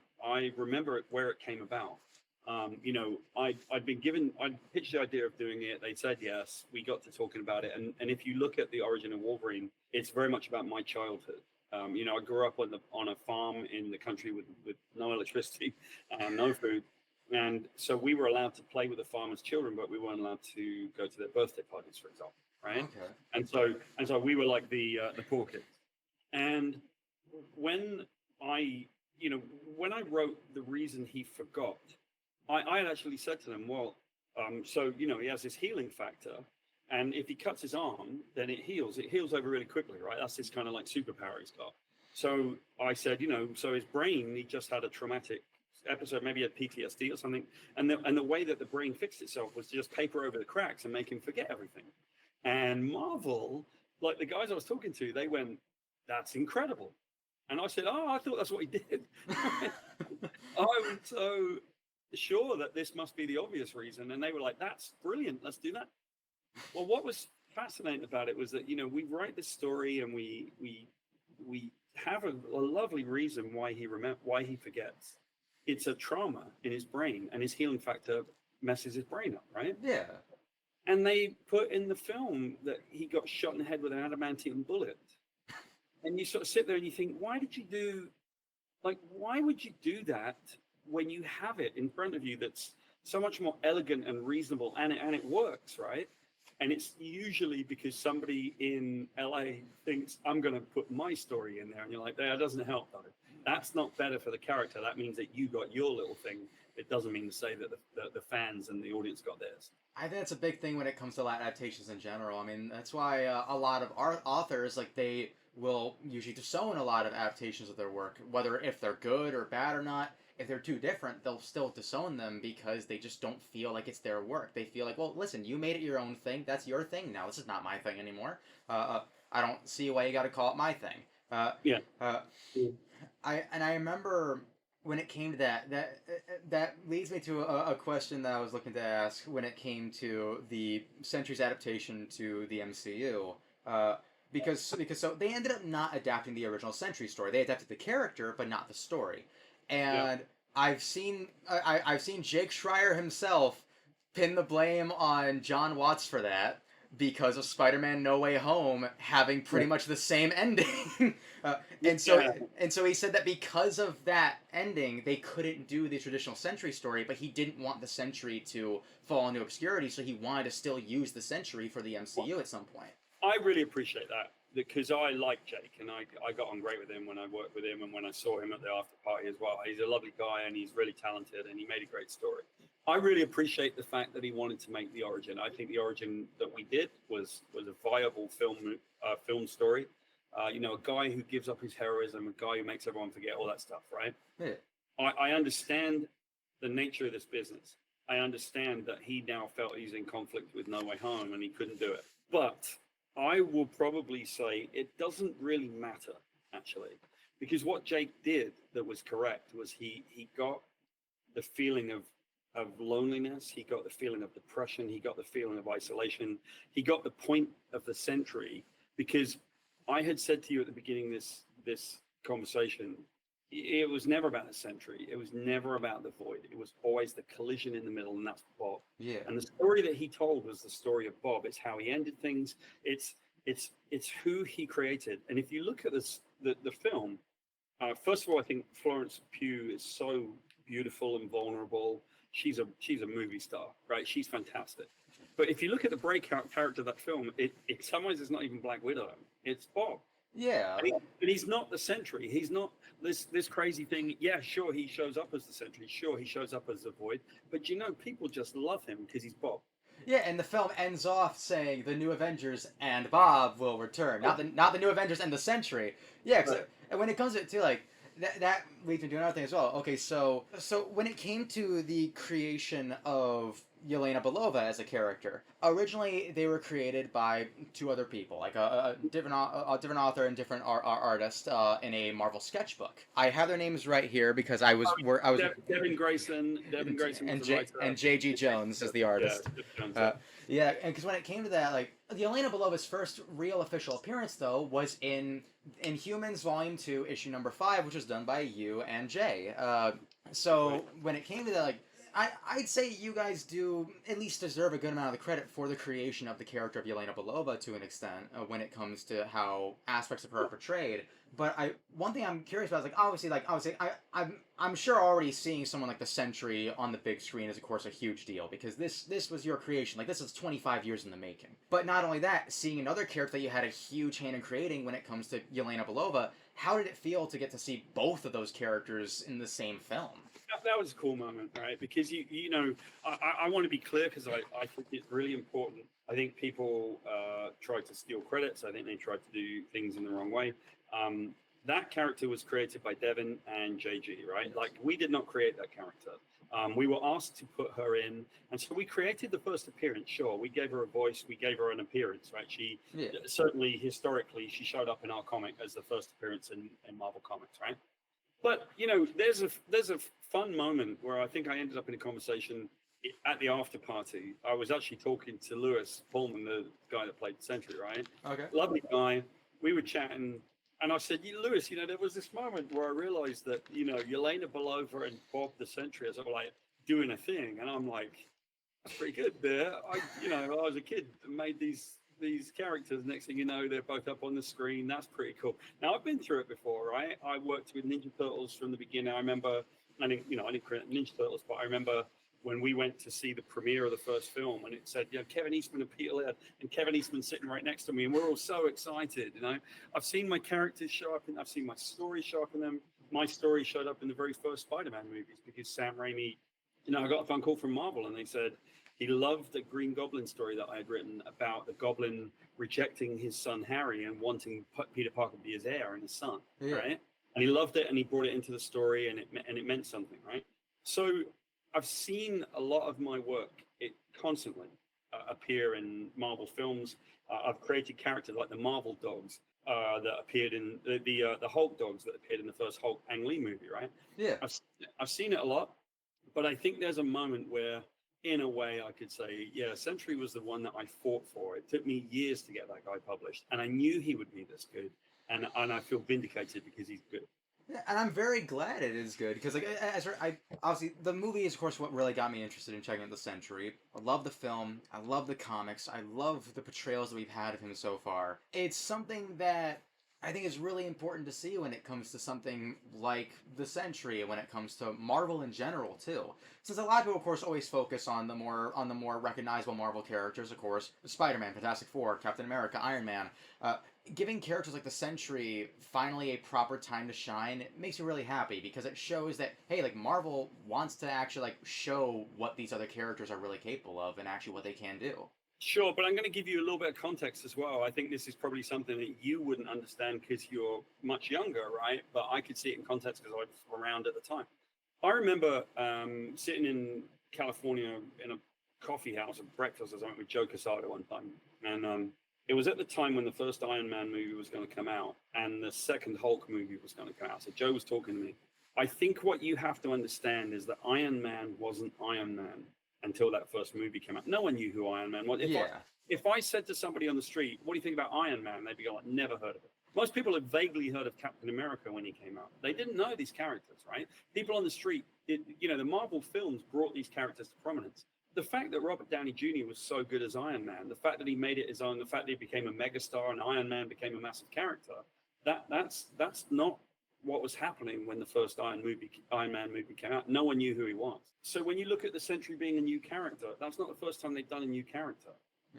remember where it came about. I'd pitched the idea of doing it. They said yes. We got to talking about it, and if you look at the origin of Wolverine, it's very much about my childhood. I grew up on a farm in the country with no electricity, no food. And so we were allowed to play with the farmers' children, but we weren't allowed to go to their birthday parties, for example, right? Okay. And so we were like the poor kids. And when I wrote the reason he forgot, I had actually said to them, well, so he has this healing factor, and if he cuts his arm, then it heals. It heals over really quickly, right? That's this kind of like superpower he's got. So I said, so his brain, he just had a traumatic episode, maybe a PTSD or something, and the way that the brain fixed itself was to just paper over the cracks and make him forget everything. And Marvel, like the guys I was talking to, they went, "That's incredible," and I said, "Oh, I thought that's what he did." I was so sure that this must be the obvious reason, and they were like, "That's brilliant. Let's do that." Well, what was fascinating about it was that we write this story and we have a lovely reason why he forgets. It's a trauma in his brain, and his healing factor messes his brain up, right? Yeah. And they put in the film that he got shot in the head with an adamantium bullet. And you sort of sit there and you think, why would you do that when you have it in front of you that's so much more elegant and reasonable, and it works, right? And it's usually because somebody in LA thinks, I'm going to put my story in there. And you're like, that doesn't help, though. That's not better for the character. That means that you got your little thing. It doesn't mean to say that the fans and the audience got theirs. I think that's a big thing when it comes to adaptations in general. I mean, that's why a lot of art authors, like, they will usually disown a lot of adaptations of their work, whether if they're good or bad or not. If they're too different, they'll still disown them because they just don't feel like it's their work. They feel like, well, listen, you made it your own thing. That's your thing now. This is not my thing anymore. I don't see why you got to call it my thing. Yeah. I remember when it came to that leads me to a question that I was looking to ask when it came to the Sentry's adaptation to the MCU. Because so they ended up not adapting the original Sentry story. They adapted the character, but not the story. And I've seen Jake Schreier himself pin the blame on John Watts for that because of Spider-Man: No Way Home having pretty much the same ending. And so he said that because of that ending, they couldn't do the traditional Sentry story, but he didn't want the Sentry to fall into obscurity, so he wanted to still use the Sentry for the MCU at some point. I really appreciate that because I like Jake and I got on great with him when I worked with him and when I saw him at the after party as well. He's a lovely guy and he's really talented and he made a great story. I really appreciate the fact that he wanted to make the origin. I think the origin that we did was a viable film story. A guy who gives up his heroism, a guy who makes everyone forget all that stuff, right? Yeah. I understand the nature of this business. I understand that he now felt he's in conflict with No Way Home and he couldn't do it. But I will probably say it doesn't really matter, actually, because what Jake did that was correct was he got the feeling of loneliness, he got the feeling of depression, he got the feeling of isolation, he got the point of the Sentry, because I had said to you at the beginning this conversation, it was never about the Sentry, it was never about the Void, it was always the collision in the middle, and that's Bob. Yeah. And the story that he told was the story of Bob. It's how he ended things. It's who he created. And if you look at the film, first of all, I think Florence Pugh is so beautiful and vulnerable. She's a movie star, right? She's fantastic. But if you look at the breakout character of that film, it some ways it's not even Black Widow. It's Bob. Yeah. And he's not the Sentry. He's not this crazy thing. Yeah, sure, he shows up as the Sentry. Sure, he shows up as the Void. But people just love him because he's Bob. Yeah, and the film ends off saying the New Avengers and Bob will return, not the New Avengers and the Sentry. Yeah, and when it comes to like that leads me to another thing as well. Okay, so when it came to the creation of Yelena Belova as a character, originally they were created by two other people, like a different author and different artist in a Marvel sketchbook. I have their names right here because I was Devin Grayson and was the writer. and J.G. Jones is the artist. Yeah, and because when it came to that, like Yelena Belova's first real official appearance though was in Inhumans Volume 2, issue number 5, which was done by you and Jay. So when it came to that, like, I'd say you guys do at least deserve a good amount of the credit for the creation of the character of Yelena Belova to an extent when it comes to how aspects of her are portrayed. But one thing I'm curious about is obviously I'm sure already seeing someone like the Sentry on the big screen is of course a huge deal because this was your creation. Like this is 25 years in the making. But not only that, seeing another character that you had a huge hand in creating when it comes to Yelena Belova, how did it feel to get to see both of those characters in the same film? that was a cool moment, right? Because you know, I want to be clear because I think it's really important. I think people try to steal credits. I think they try to do things in the wrong way. That character was created by Devin and JG, right? Like we did not create that character. We were asked to put her in, and so we created the first appearance. Sure, we gave her a voice, we gave her an appearance, right? She certainly historically she showed up in our comic as the first appearance in Marvel Comics, right? But you know, there's a fun moment where I think I ended up in a conversation at the after party. I was actually talking to Lewis Pullman, the guy that played Sentry, right? Okay. Lovely guy. We were chatting, and I said, Lewis, you know, there was this moment where I realized that, you know, Yelena Belova and Bob the Sentry are like doing a thing, and I'm like, that's pretty good there. I was a kid that made these characters. Next thing you know, they're both up on the screen. That's pretty cool. Now I've been through it before, right? I worked with Ninja Turtles from the beginning. I remember, I didn't create Ninja Turtles, but I remember when we went to see the premiere of the first film, and it said, you know, Kevin Eastman and Peter Laird, and Kevin Eastman sitting right next to me, and we're all so excited. You know, I've seen my characters show up, and I've seen my story show up in them. My story showed up in the very first Spider-Man movies because Sam Raimi. You know, I got a phone call from Marvel, and they said he loved the Green Goblin story that I had written about the Goblin rejecting his son Harry and wanting Peter Parker to be his heir and his son, right? And he loved it, and he brought it into the story, and it meant something, right? So I've seen a lot of my work constantly appear in Marvel films. I've created characters like the Marvel dogs that appeared in the Hulk dogs that appeared in the first Hulk Ang Lee movie, right? Yeah. I've seen it a lot, but I think there's a moment where, in a way, I could say, yeah, Sentry was the one that I fought for. It took me years to get that guy published, and I knew he would be this good, and I feel vindicated because he's good. Yeah, and I'm very glad it is good because, like, I obviously the movie is, of course, what really got me interested in checking out the Sentry. I love the film. I love the comics. I love the portrayals that we've had of him so far. It's something that I think is really important to see when it comes to something like the Sentry, and when it comes to Marvel in general too. Since a lot of people, of course, always focus on the more recognizable Marvel characters, of course, Spider-Man, Fantastic Four, Captain America, Iron Man. Giving characters like the Sentry finally a proper time to shine, it makes me really happy because it shows that, hey, like, Marvel wants to actually, like, show what these other characters are really capable of and actually what they can do. Sure, but I'm going to give you a little bit of context as well. I think this is probably something that you wouldn't understand because you're much younger, right? But I could see it in context because I was around at the time. I remember sitting in California in a coffee house at breakfast or something with Joe Quesada one time. And it was at the time when the first Iron Man movie was going to come out and the second Hulk movie was going to come out. So Joe was talking to me. I think what you have to understand is that Iron Man wasn't Iron Man until that first movie came out. No one knew who Iron Man was. If I said to somebody on the street, what do you think about Iron Man? They'd be like, never heard of it. Most people have vaguely heard of Captain America when he came out. They didn't know these characters, right? People on the street, the Marvel films brought these characters to prominence. The fact that Robert Downey Jr. was so good as Iron Man, the fact that he made it his own, the fact that he became a megastar and Iron Man became a massive character, that's not what was happening when the first Iron Man movie came out. No one knew who he was. So when you look at the Sentry being a new character, that's not the first time they've done a new character.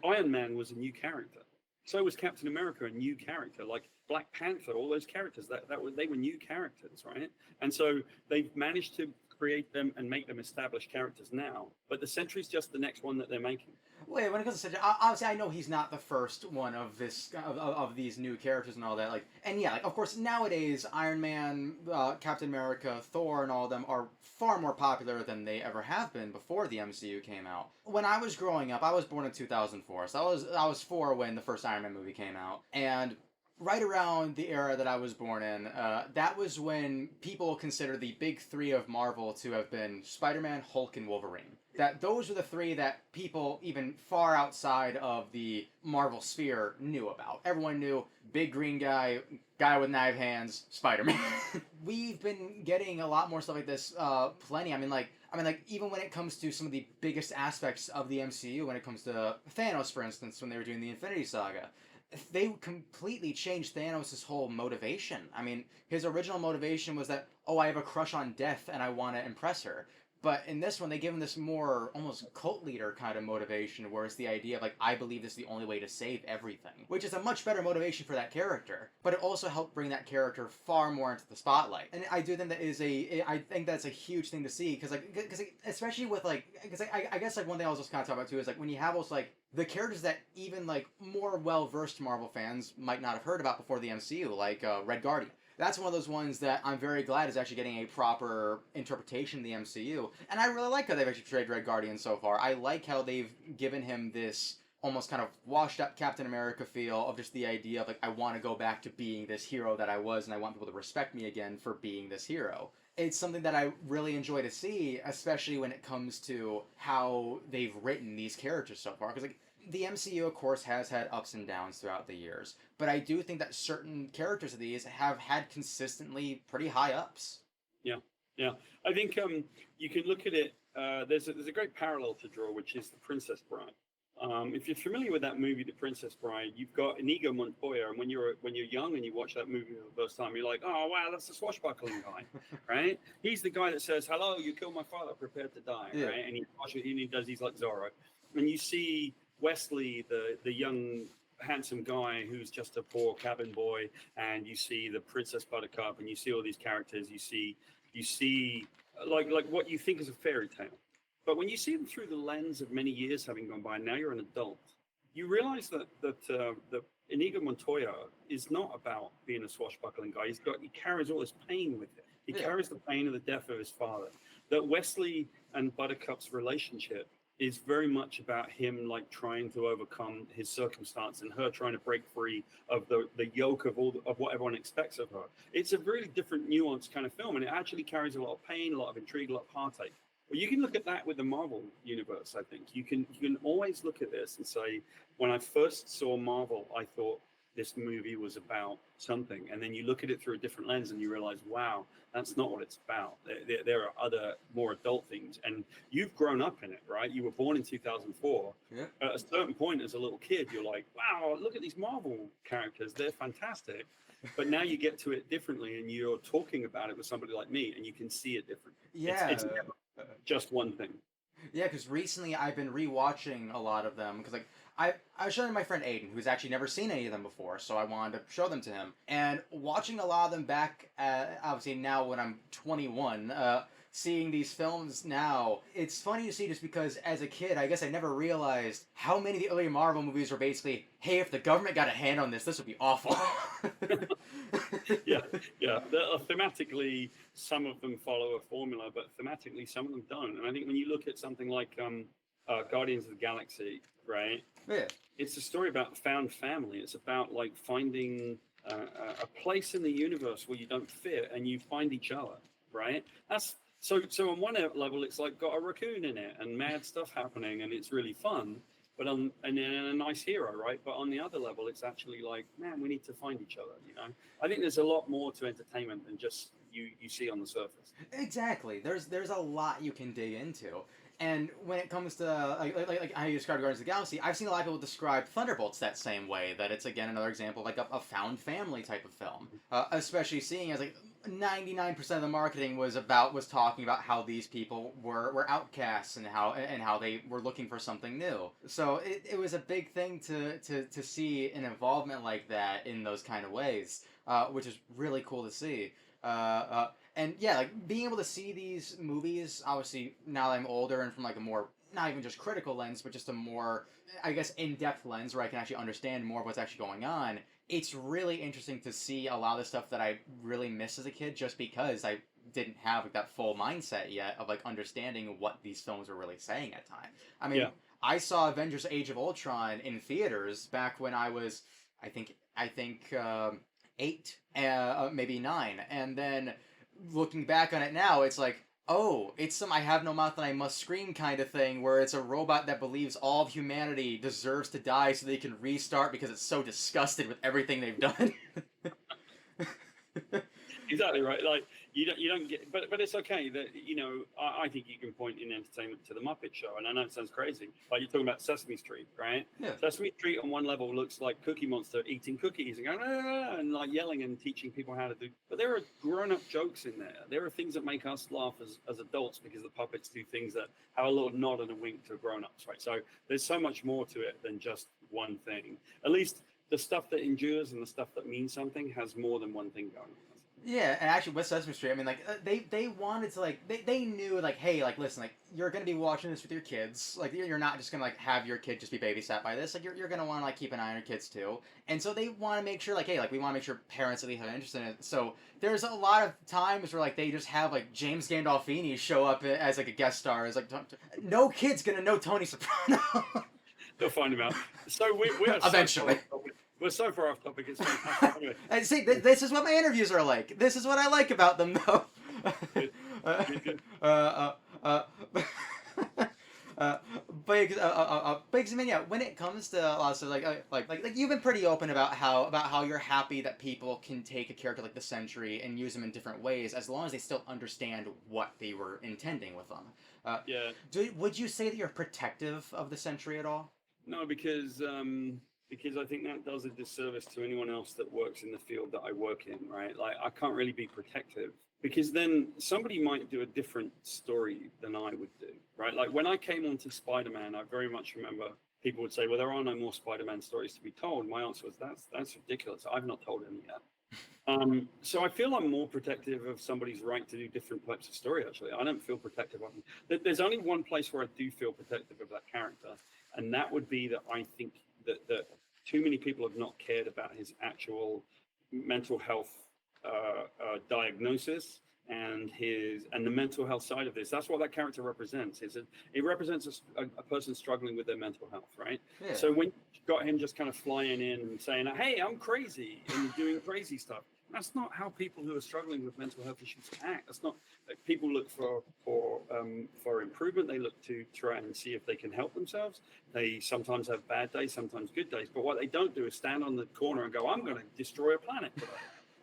Iron Man was a new character. So was Captain America a new character, like Black Panther, all those characters, they were new characters, right? And so they've managed to create them and make them established characters now. But the Sentry's just the next one that they're making. Wait, when it comes to Sentry, obviously I know he's not the first one of these new characters and all that. Like, and yeah, like, of course nowadays Iron Man, Captain America, Thor, and all of them are far more popular than they ever have been before the MCU came out. When I was growing up, I was born in 2004, so I was 4 when the first Iron Man movie came out, and right around the era that I was born in, that was when people considered the big 3 of Marvel to have been Spider-Man, Hulk, and Wolverine. That those were the 3 that people even far outside of the Marvel sphere knew about. Everyone knew big green guy with knife hands, Spider-Man. We've been getting a lot more stuff like this, plenty. I mean, like, even when it comes to some of the biggest aspects of the MCU, when it comes to Thanos, for instance, when they were doing the Infinity Saga, they completely changed Thanos' whole motivation. I mean, his original motivation was that, oh, I have a crush on Death and I want to impress her. But in this one, they give him this more almost cult leader kind of motivation, where it's the idea of like, I believe this is the only way to save everything, which is a much better motivation for that character. But it also helped bring that character far more into the spotlight, and I do think I think that's a huge thing to see because especially with like because I guess like one thing I was just kind of talking about too is like when you have also like the characters that even like more well versed Marvel fans might not have heard about before the MCU, like Red Guardian. That's one of those ones that I'm very glad is actually getting a proper interpretation in the MCU. And I really like how they've actually portrayed Red Guardian so far. I like how they've given him this almost kind of washed up Captain America feel of just the idea of like, I want to go back to being this hero that I was and I want people to respect me again for being this hero. It's something that I really enjoy to see, especially when it comes to how they've written these characters so far. Because like, the MCU, of course, has had ups and downs throughout the years, but I do think that certain characters of these have had consistently pretty high ups. Yeah, yeah. I think you can look at it. There's a great parallel to draw, which is The Princess Bride. If you're familiar with that movie, The Princess Bride, you've got Inigo Montoya, and when you're young and you watch that movie for the first time, you're like, oh wow, that's the swashbuckling guy, right? He's the guy that says, "Hello, you killed my father, prepare to die," Yeah. right? And he does. He's like Zorro, and you see Wesley, the young handsome guy who's just a poor cabin boy, and you see the Princess Buttercup, and you see all these characters. You see like what you think is a fairy tale. But when you see them through the lens of many years having gone by, now you're an adult, you realize that Inigo Montoya is not about being a swashbuckling guy. He carries all this pain with him. He carries the pain of the death of his father. That Wesley and Buttercup's relationship is very much about him like trying to overcome his circumstance and her trying to break free of the yoke of what everyone expects of her. It's a really different, nuanced kind of film, and it actually carries a lot of pain, a lot of intrigue, a lot of heartache. Well, you can look at that with the Marvel universe. I think you can always look at this and say, when I first saw Marvel, I thought this movie was about something, and then you look at it through a different lens and you realize, wow, that's not what it's about. There are other more adult things, and you've grown up in it, right? You were born in 2004. Yeah. At a certain point, as a little kid, you're like, wow, look at these Marvel characters, they're fantastic. But now you get to it differently, and you're talking about it with somebody like me, and you can see it differently. Yeah. It's never just one thing. Yeah, because recently I've been rewatching a lot of them because like I was showing my friend Aiden, who's actually never seen any of them before, so I wanted to show them to him. And watching a lot of them back, obviously now when I'm 21, seeing these films now, it's funny to see just because as a kid, I guess I never realized how many of the early Marvel movies were basically, hey, if the government got a hand on this would be awful. yeah. Thematically, some of them follow a formula, but thematically, some of them don't. And I think when you look at something like Guardians of the Galaxy, right? Yeah. It's a story about found family. It's about like finding a place in the universe where you don't fit and you find each other, right? That's so on one level, it's like got a raccoon in it and mad stuff happening, and it's really fun. But and a nice hero, right? But on the other level, it's actually like, man, we need to find each other. You know, I think there's a lot more to entertainment than just you see on the surface. Exactly. There's a lot you can dig into. And when it comes to like how you described Guardians of the Galaxy, I've seen a lot of people describe Thunderbolts that same way. That it's again another example of like a found family type of film. Especially seeing as like 99% of the marketing was talking about how these people were outcasts and how they were looking for something new. So it was a big thing to see an involvement like that in those kind of ways, which is really cool to see. And yeah, like being able to see these movies, obviously now that I'm older and from like a more, not even just critical lens, but just a more, I guess, in-depth lens where I can actually understand more of what's actually going on, it's really interesting to see a lot of the stuff that I really missed as a kid just because I didn't have like that full mindset yet of like understanding what these films were really saying at time. I mean, I saw Avengers Age of Ultron in theaters back when I was, I think 8, maybe 9, and then looking back on it now, it's like, oh, it's some I have no mouth and I must scream kind of thing, where it's a robot that believes all of humanity deserves to die so they can restart because it's so disgusted with everything they've done. Exactly right. Like you don't get, but it's okay that I think you can point in entertainment to the Muppet Show, and I know it sounds crazy. Like you're talking about Sesame Street, right? Yeah. Sesame Street on one level looks like Cookie Monster eating cookies and going and like yelling and teaching people how to do. But there are grown-up jokes in there. There are things that make us laugh as adults because the puppets do things that have a little nod and a wink to grown-ups, right? So there's so much more to it than just one thing. At least the stuff that endures and the stuff that means something has more than one thing going on. Yeah, and actually with Sesame Street, I mean, like they wanted to like they knew like, hey, like listen, like you're gonna be watching this with your kids, like you're not just gonna like have your kid just be babysat by this, like you're gonna want to like keep an eye on your kids too, and so they want to make sure like, hey, like we want to make sure parents at least are interested in it. So there's a lot of times where like they just have like James Gandolfini show up as like a guest star, as like no kid's gonna know Tony Soprano. They'll find him out. So we're Eventually. We're so far off topic. It's fantastic. Anyway. And see, this is what my interviews are like. This is what I like about them, though. Good. Good. Because I mean, yeah, when it comes to also like you've been pretty open about how you're happy that people can take a character like the Sentry and use them in different ways as long as they still understand what they were intending with them. Yeah. Would you say that you're protective of the Sentry at all? No, because I think that does a disservice to anyone else that works in the field that I work in, right? Like I can't really be protective because then somebody might do a different story than I would do, right? Like when I came onto Spider-Man, I very much remember people would say, well, there are no more Spider-Man stories to be told. My answer was, that's ridiculous. I've not told any yet. So I feel I'm more protective of somebody's right to do different types of story, actually. I don't feel protective of them. There's only one place where I do feel protective of that character, and that would be that I think that too many people have not cared about his actual mental health diagnosis and the mental health side of this. That's what that character represents. It represents a person struggling with their mental health, right? Yeah. So when you got him just kind of flying in and saying, hey, I'm crazy and doing crazy stuff, that's not how people who are struggling with mental health issues act. That's not like people look for improvement. They look to try and see if they can help themselves. They sometimes have bad days, sometimes good days. But what they don't do is stand on the corner and go, I'm going to destroy a planet today,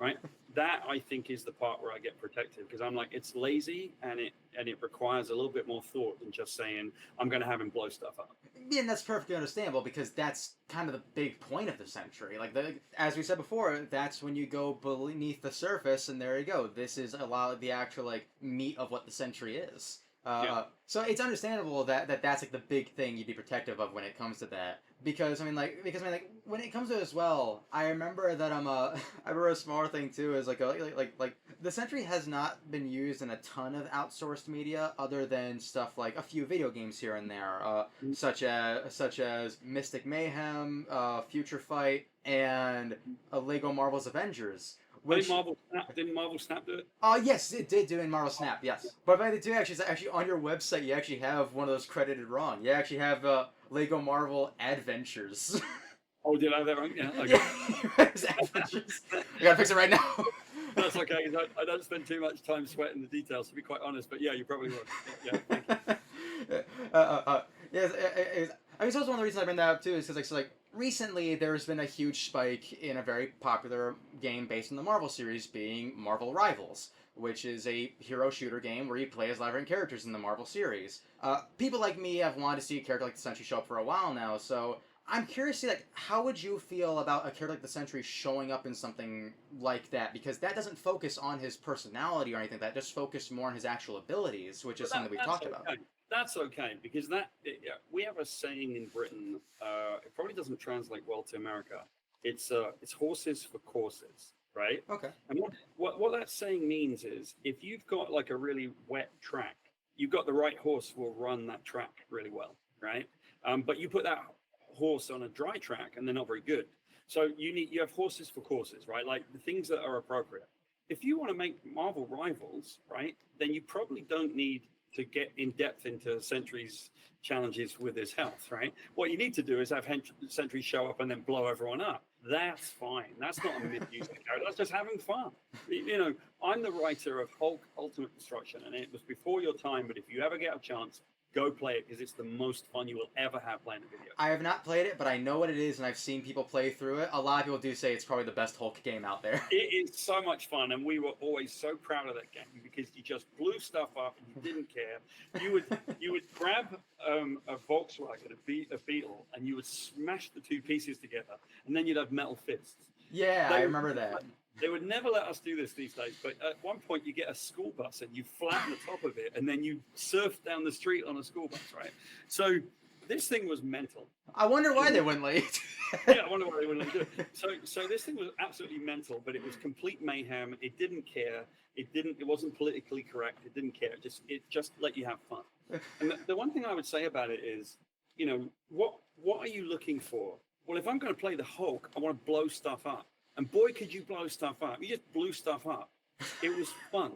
right? That I think is the part where I get protective because I'm like, it's lazy and it requires a little bit more thought than just saying I'm going to have him blow stuff up. Yeah, and that's perfectly understandable because that's kind of the big point of the Sentry. Like, as we said before, that's when you go beneath the surface, and there you go. This is a lot of the actual like meat of what the Sentry is. So it's understandable that that's like the big thing you'd be protective of when it comes to that. Because I mean, like when it comes to it as well, I remember that I remember a smaller thing too is like the Sentry has not been used in a ton of outsourced media other than stuff like a few video games here and there, such as Mystic Mayhem, Future Fight, and Lego Marvel's Avengers. Didn't Marvel Snap do it? Yes, it did do in Marvel Snap, yes. But they do actually on your website, you actually have one of those credited wrong. You actually have Lego Marvel Adventures. Oh, did I have that wrong? Yeah. Okay. Yeah, it's Adventures. I gotta fix it right now. That's okay. I don't spend too much time sweating the details, to be quite honest. But yeah, you're probably right. Yeah, thank you. Yes, I guess also one of the reasons I bring that up too is because like recently there's been a huge spike in a very popular game based on the Marvel series being Marvel Rivals, which is a hero shooter game where you play as different characters in the Marvel series. People like me have wanted to see a character like the Sentry show up for a while now, so I'm curious to see, like, how would you feel about a character like the Sentry showing up in something like that? Because that doesn't focus on his personality or anything. That just focuses more on his actual abilities, which is something we've talked about. That's okay, because we have a saying in Britain, it probably doesn't translate well to America. It's horses for courses, right? Okay. And what that saying means is if you've got like a really wet track, you've got the right horse will run that track really well, right? But you put that horse on a dry track and they're not very good. So you have horses for courses, right? Like the things that are appropriate. If you want to make Marvel Rivals, right, then you probably don't need to get in depth into Sentry's challenges with his health, right? What you need to do is have Sentry show up and then blow everyone up. That's fine. That's not a mid-use character. That's just having fun. You know, I'm the writer of Hulk Ultimate Destruction, and it was before your time, but if you ever get a chance, go play it because it's the most fun you will ever have playing a video. I have not played it, but I know what it is, and I've seen people play through it. A lot of people do say it's probably the best Hulk game out there. It is so much fun, and we were always so proud of that game because you just blew stuff up and you didn't care. You would grab a Volkswagen, a Beetle, and you would smash the two pieces together, and then you'd have metal fists. Yeah, I remember that. They would never let us do this these days, but at one point you get a school bus and you flatten the top of it, and then you surf down the street on a school bus, right? So this thing was mental. I wonder why they wouldn't let you. Yeah, I wonder why they wouldn't do it. So this thing was absolutely mental, but it was complete mayhem. It didn't care. It wasn't politically correct. It didn't care. It just let you have fun. And the one thing I would say about it is, what are you looking for? Well, if I'm going to play the Hulk, I want to blow stuff up. And boy, could you blow stuff up. You just blew stuff up. It was fun.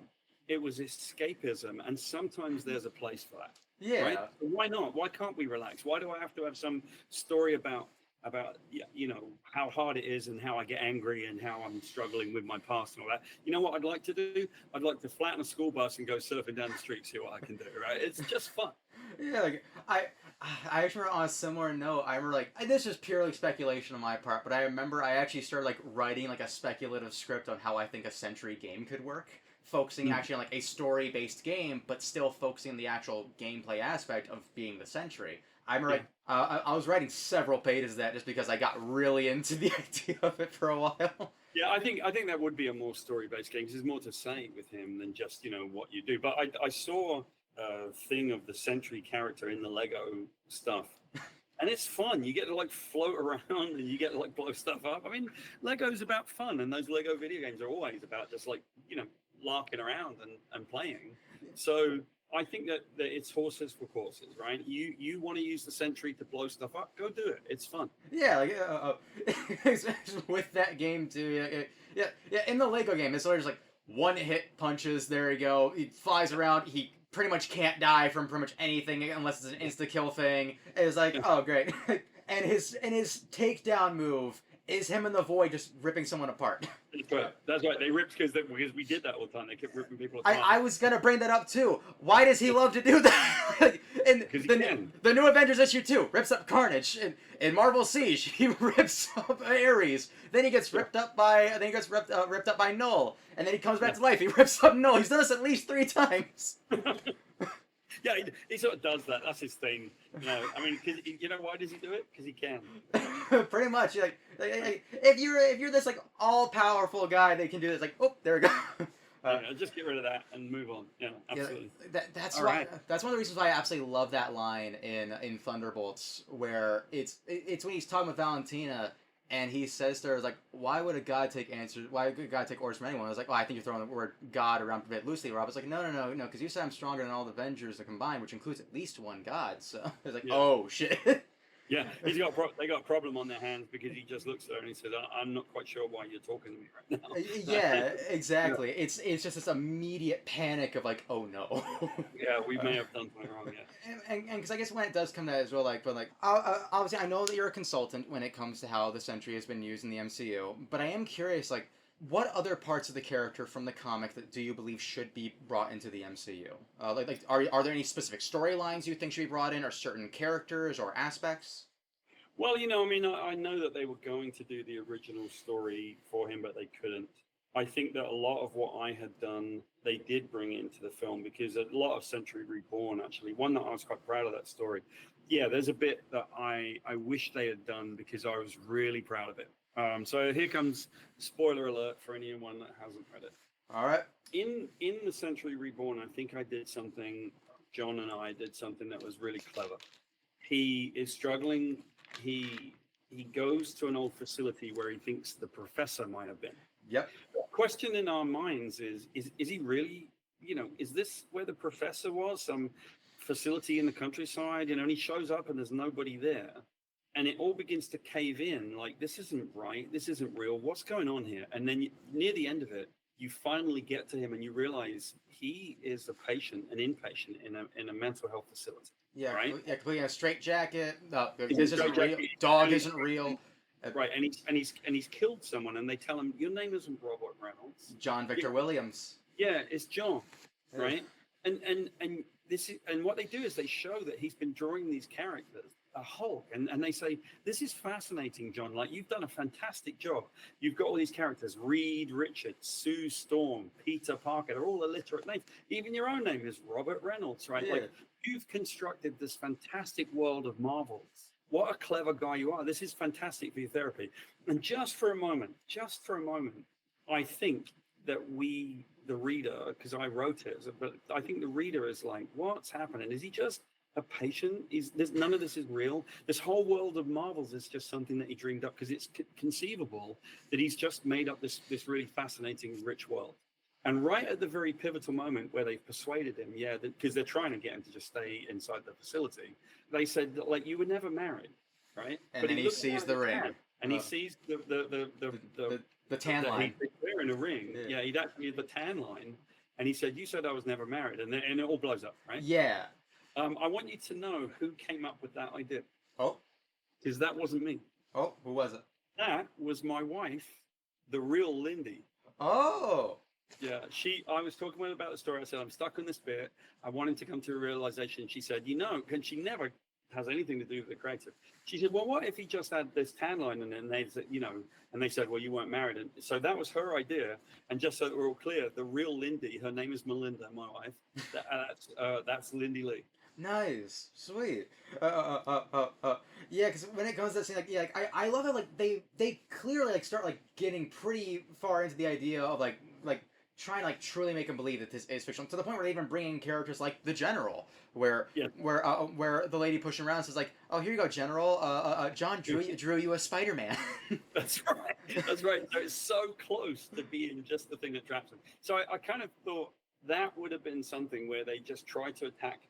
It was escapism. And sometimes there's a place for that. Yeah. Right? Why not? Why can't we relax? Why do I have to have some story about how hard it is and how I get angry and how I'm struggling with my past and all that? You know what I'd like to do? I'd like to flatten a school bus and go surfing down the street, see what I can do, right? It's just fun. Yeah, like I actually remember on a similar note, I remember this is purely speculation on my part, but I remember I actually started writing a speculative script on how I think a Sentry game could work, focusing actually on a story-based game, but still focusing on the actual gameplay aspect of being the Sentry. I remember I was writing several pages of that just because I got really into the idea of it for a while. Yeah, I think that would be a more story-based game because there's more to say with him than just what you do. But I saw a thing of the Sentry character in the Lego stuff, and it's fun. You get to float around and you get to blow stuff up. I mean, Lego's about fun, and those Lego video games are always about just larking around and playing. So I think that it's horses for courses, right? You want to use the Sentry to blow stuff up, go do it. It's fun. Yeah, with that game too. Yeah. In the Lego game, it's always one hit punches. There you go. He flies around. He pretty much can't die from pretty much anything unless it's an insta kill thing. It's oh great. and his takedown move is him in the void just ripping someone apart. That's right. They ripped because we did that all the time. They kept ripping people apart. I was gonna bring that up too. Why does he love to do that? In the new Avengers issue 2, rips up Carnage. In Marvel Siege, he rips up Ares. Then he gets ripped up by ripped up by Null. And then he comes back to life. He rips up Null. He's done this at least 3 times. Yeah, he sort of does that. That's his thing. I mean, why does he do it? Because he can. Pretty much. If you're this all powerful guy that can do this, oh, there we go. Just get rid of that and move on. Yeah, absolutely. That's all right. That's one of the reasons why I absolutely love that line in Thunderbolts, where it's when he's talking with Valentina. And he says to her, why would a god take answers? Why would a god take orders from anyone? I was I think you're throwing the word god around a bit loosely, Rob. It's no, because you said I'm stronger than all the Avengers combined, which includes at least one god. So it's oh, shit. Yeah, they got a problem on their hands because he just looks at her and he says, I'm not quite sure why you're talking to me right now. Yeah, exactly. Yeah. It's just this immediate panic of oh no. Yeah, we may have done something wrong, yeah. And because I guess when it does come to that as well, obviously I know that you're a consultant when it comes to how the Sentry has been used in the MCU, but I am curious, what other parts of the character from the comic that do you believe should be brought into the MCU? Are there any specific storylines you think should be brought in, or certain characters or aspects? Well, I know that they were going to do the original story for him, but they couldn't. I think that a lot of what I had done, they did bring into the film, because a lot of Sentry Reborn, actually, one that I was quite proud of that story. Yeah, there's a bit that I wish they had done because I was really proud of it. So here comes spoiler alert for anyone that hasn't read it. All right. In the Sentry Reborn, I think I did something. John and I did something that was really clever. He is struggling. He goes to an old facility where he thinks the professor might have been. Yep. The question in our minds is he really? Is this where the professor was? Some facility in the countryside? And he shows up and there's nobody there. And it all begins to cave in, this isn't right, this isn't real, what's going on here? And then near the end of it, you finally get to him and you realize he is a patient, an inpatient in a mental health facility. Yeah, right? Yeah, completely in a straitjacket. No, this isn't real. Dog isn't real. Right, and he's killed someone, and they tell him, your name isn't Robert Reynolds. John Victor Williams. Yeah, it's John, right? And and what they do is they show that he's been drawing these characters, a Hulk, and they say, this is fascinating, John. Like, you've done a fantastic job. You've got all these characters: Reed Richards, Sue Storm, Peter Parker. They're all illiterate names. Even your own name is Robert Reynolds, right? Yeah. Like, you've constructed this fantastic world of Marvels. What a clever guy you are. This is fantastic for your therapy. And just for a moment, I think that we, the reader, because I wrote it, but I think the reader is like, what's happening? Is he just a patient? None of this is real. This whole world of Marvels is just something that he dreamed up, because it's conceivable that he's just made up this really fascinating, rich world. And right at the very pivotal moment where they've persuaded him, because they're trying to get him to just stay inside the facility, they said that, like, you were never married, right? And then he sees the ring. And he sees the tan line. He's wearing a ring. Yeah, he'd actually the tan line. And he said, you said I was never married. And it all blows up, right? Yeah. I want you to know who came up with that idea. Oh. Because that wasn't me. Oh, who was it? That was my wife, the real Lindy. Oh. Yeah, I was talking with her about the story. I said, I'm stuck on this bit. I want him to come to a realization. She said, and she never has anything to do with the creative. She said, well, what if he just had this tan line, and then they said, and they said, well, you weren't married. And so that was her idea. And just so that we're all clear, the real Lindy, her name is Melinda, my wife. That's Lindy Lee. Nice, sweet. Yeah, because when it comes to that scene, I love how they clearly start getting pretty far into the idea of like trying to truly make him believe that this is fictional, to the point where they even bring in characters like the General, where the lady pushing around says oh, here you go, General. John drew you a Spider-Man. That's right. That's right. So it's so close to being just the thing that traps him. So I kind of thought that would have been something where they just try to attack.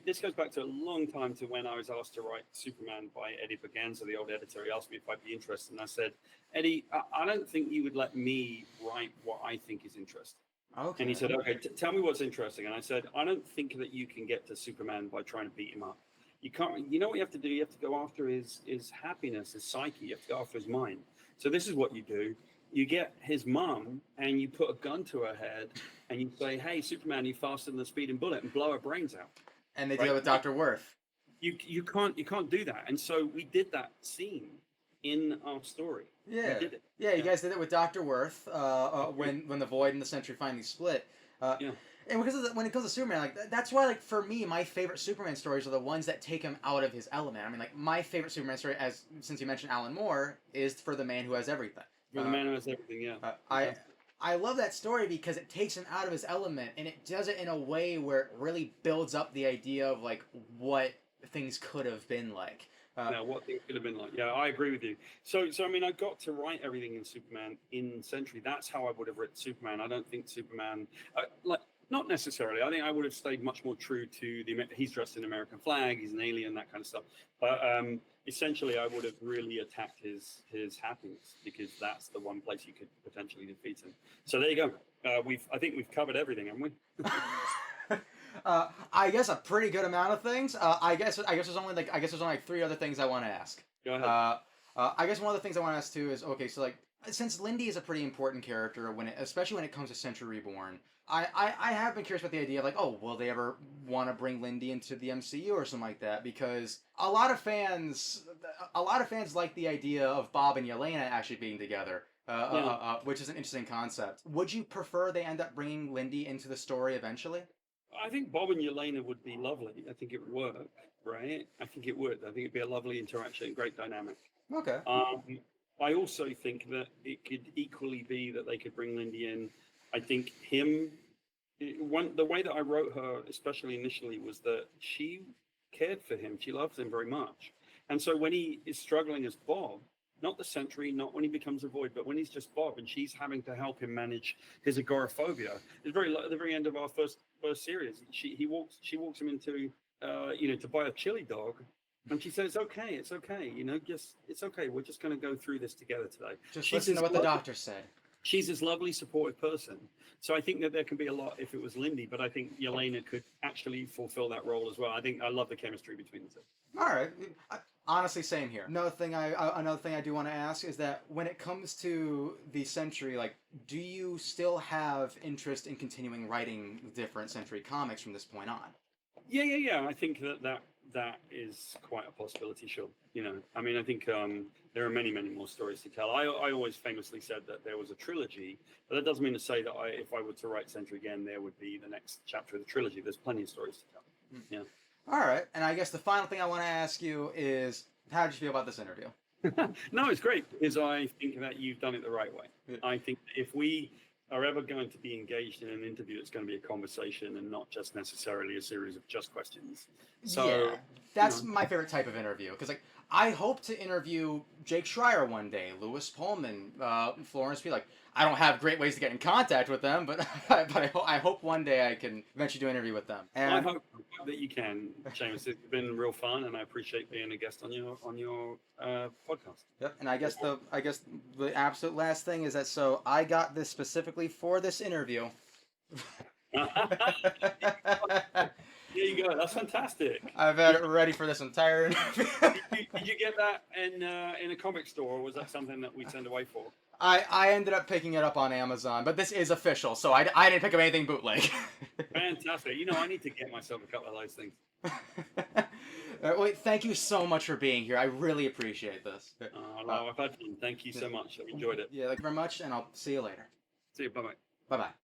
This goes back to a long time, to when I was asked to write Superman by Eddie Berganza, the old editor. He asked me if I'd be interested, and I said, Eddie, I don't think you would let me write what I think is interesting. Okay. And he said, okay, tell me what's interesting. And I said, I don't think that you can get to Superman by trying to beat him up. You can't. You know what you have to do? You have to go after his happiness, his psyche. You have to go after his mind. So this is what you do. You get his mom and you put a gun to her head and you say, hey, Superman, you faster than the speeding bullet, and blow her brains out. And they deal with Dr. Worth. You can't do that. And so we did that scene in our story. Yeah. We did it. Yeah, you guys did it with Dr. Worth when the Void and the Sentry finally split. And because when it comes to Superman, that's why, for me, my favorite Superman stories are the ones that take him out of his element. I mean, my favorite Superman story, since you mentioned Alan Moore, is For the Man Who Has Everything. For the Man Who Has Everything, yeah. I love that story because it takes him out of his element, and it does it in a way where it really builds up the idea of what things could have been like. What things could have been like. Yeah, I agree with you. So I mean, I got to write everything in Superman in Sentry. That's how I would have written Superman. I don't think Superman, not necessarily. I think I would have stayed much more true to he's dressed in American flag, he's an alien, that kind of stuff. But essentially, I would have really attacked his happiness, because that's the one place you could potentially defeat him. So there you go. I think we've covered everything, haven't we? I guess a pretty good amount of things. I guess there's only three other things I want to ask. Go ahead. I guess one of the things I want to ask too is, okay, so since Lindy is a pretty important character especially when it comes to Sentry Reborn, I have been curious about the idea of will they ever want to bring Lindy into the MCU or something like that, because a lot of fans like the idea of Bob and Yelena actually being together. Which is an interesting concept. Would you prefer they end up bringing Lindy into the story eventually? I think Bob and Yelena would be lovely. I think it would work, right? I think it would. I think it'd be a lovely interaction, great dynamic. Okay. I also think that it could equally be that they could bring Lindy in. I think the way that I wrote her, especially initially, was that she cared for him. She loves him very much. And so when he is struggling as Bob, not the Sentry, not when he becomes a Void, but when he's just Bob and she's having to help him manage his agoraphobia. At the very end of our first series, she walks him into to buy a chili dog, and she says, it's okay, it's okay. We're just going to go through this together today. Just listen to what the doctor said. She's this lovely, supportive person. So I think that there can be a lot if it was Lindy, but I think Yelena could actually fulfill that role as well. I love the chemistry between the two. All right. Honestly, same here. Another thing I do want to ask is that when it comes to the Sentry, do you still have interest in continuing writing different Sentry comics from this point on? Yeah. I think that is quite a possibility. Sure. I mean, I think there are many more stories to tell. I always famously said that there was a trilogy, but that doesn't mean to say that if I were to write Sentry again, there would be the next chapter of the trilogy. There's plenty of stories to tell. Yeah. All right, and I guess the final thing I want to ask you is, how did you feel about this interview? No, it's great because I think that you've done it the right way. Yeah. I think that if we are ever going to be engaged in an interview, it's going to be a conversation and not just necessarily a series of just questions. So yeah, that's my favorite type of interview, because like I hope to interview Jake Schreier one day, Lewis Pullman, Florence P. Like, I don't have great ways to get in contact with them, but I hope one day I can eventually do an interview with them. And I hope that you can, James. It's been real fun, and I appreciate being a guest on your podcast. Yep. And I guess the absolute last thing is that, so I got this specifically for this interview. There you go. That's fantastic. I've had it ready for this entire interview. Did you get that in a comic store, or was that something that we turned away for? I ended up picking it up on Amazon, but this is official, so I didn't pick up anything bootleg. Fantastic. I need to get myself a couple of those things. Well, thank you so much for being here. I really appreciate this. I've had fun. Thank you so much. I've enjoyed it. Yeah, thank you very much, and I'll see you later. See you. Bye-bye. Bye-bye.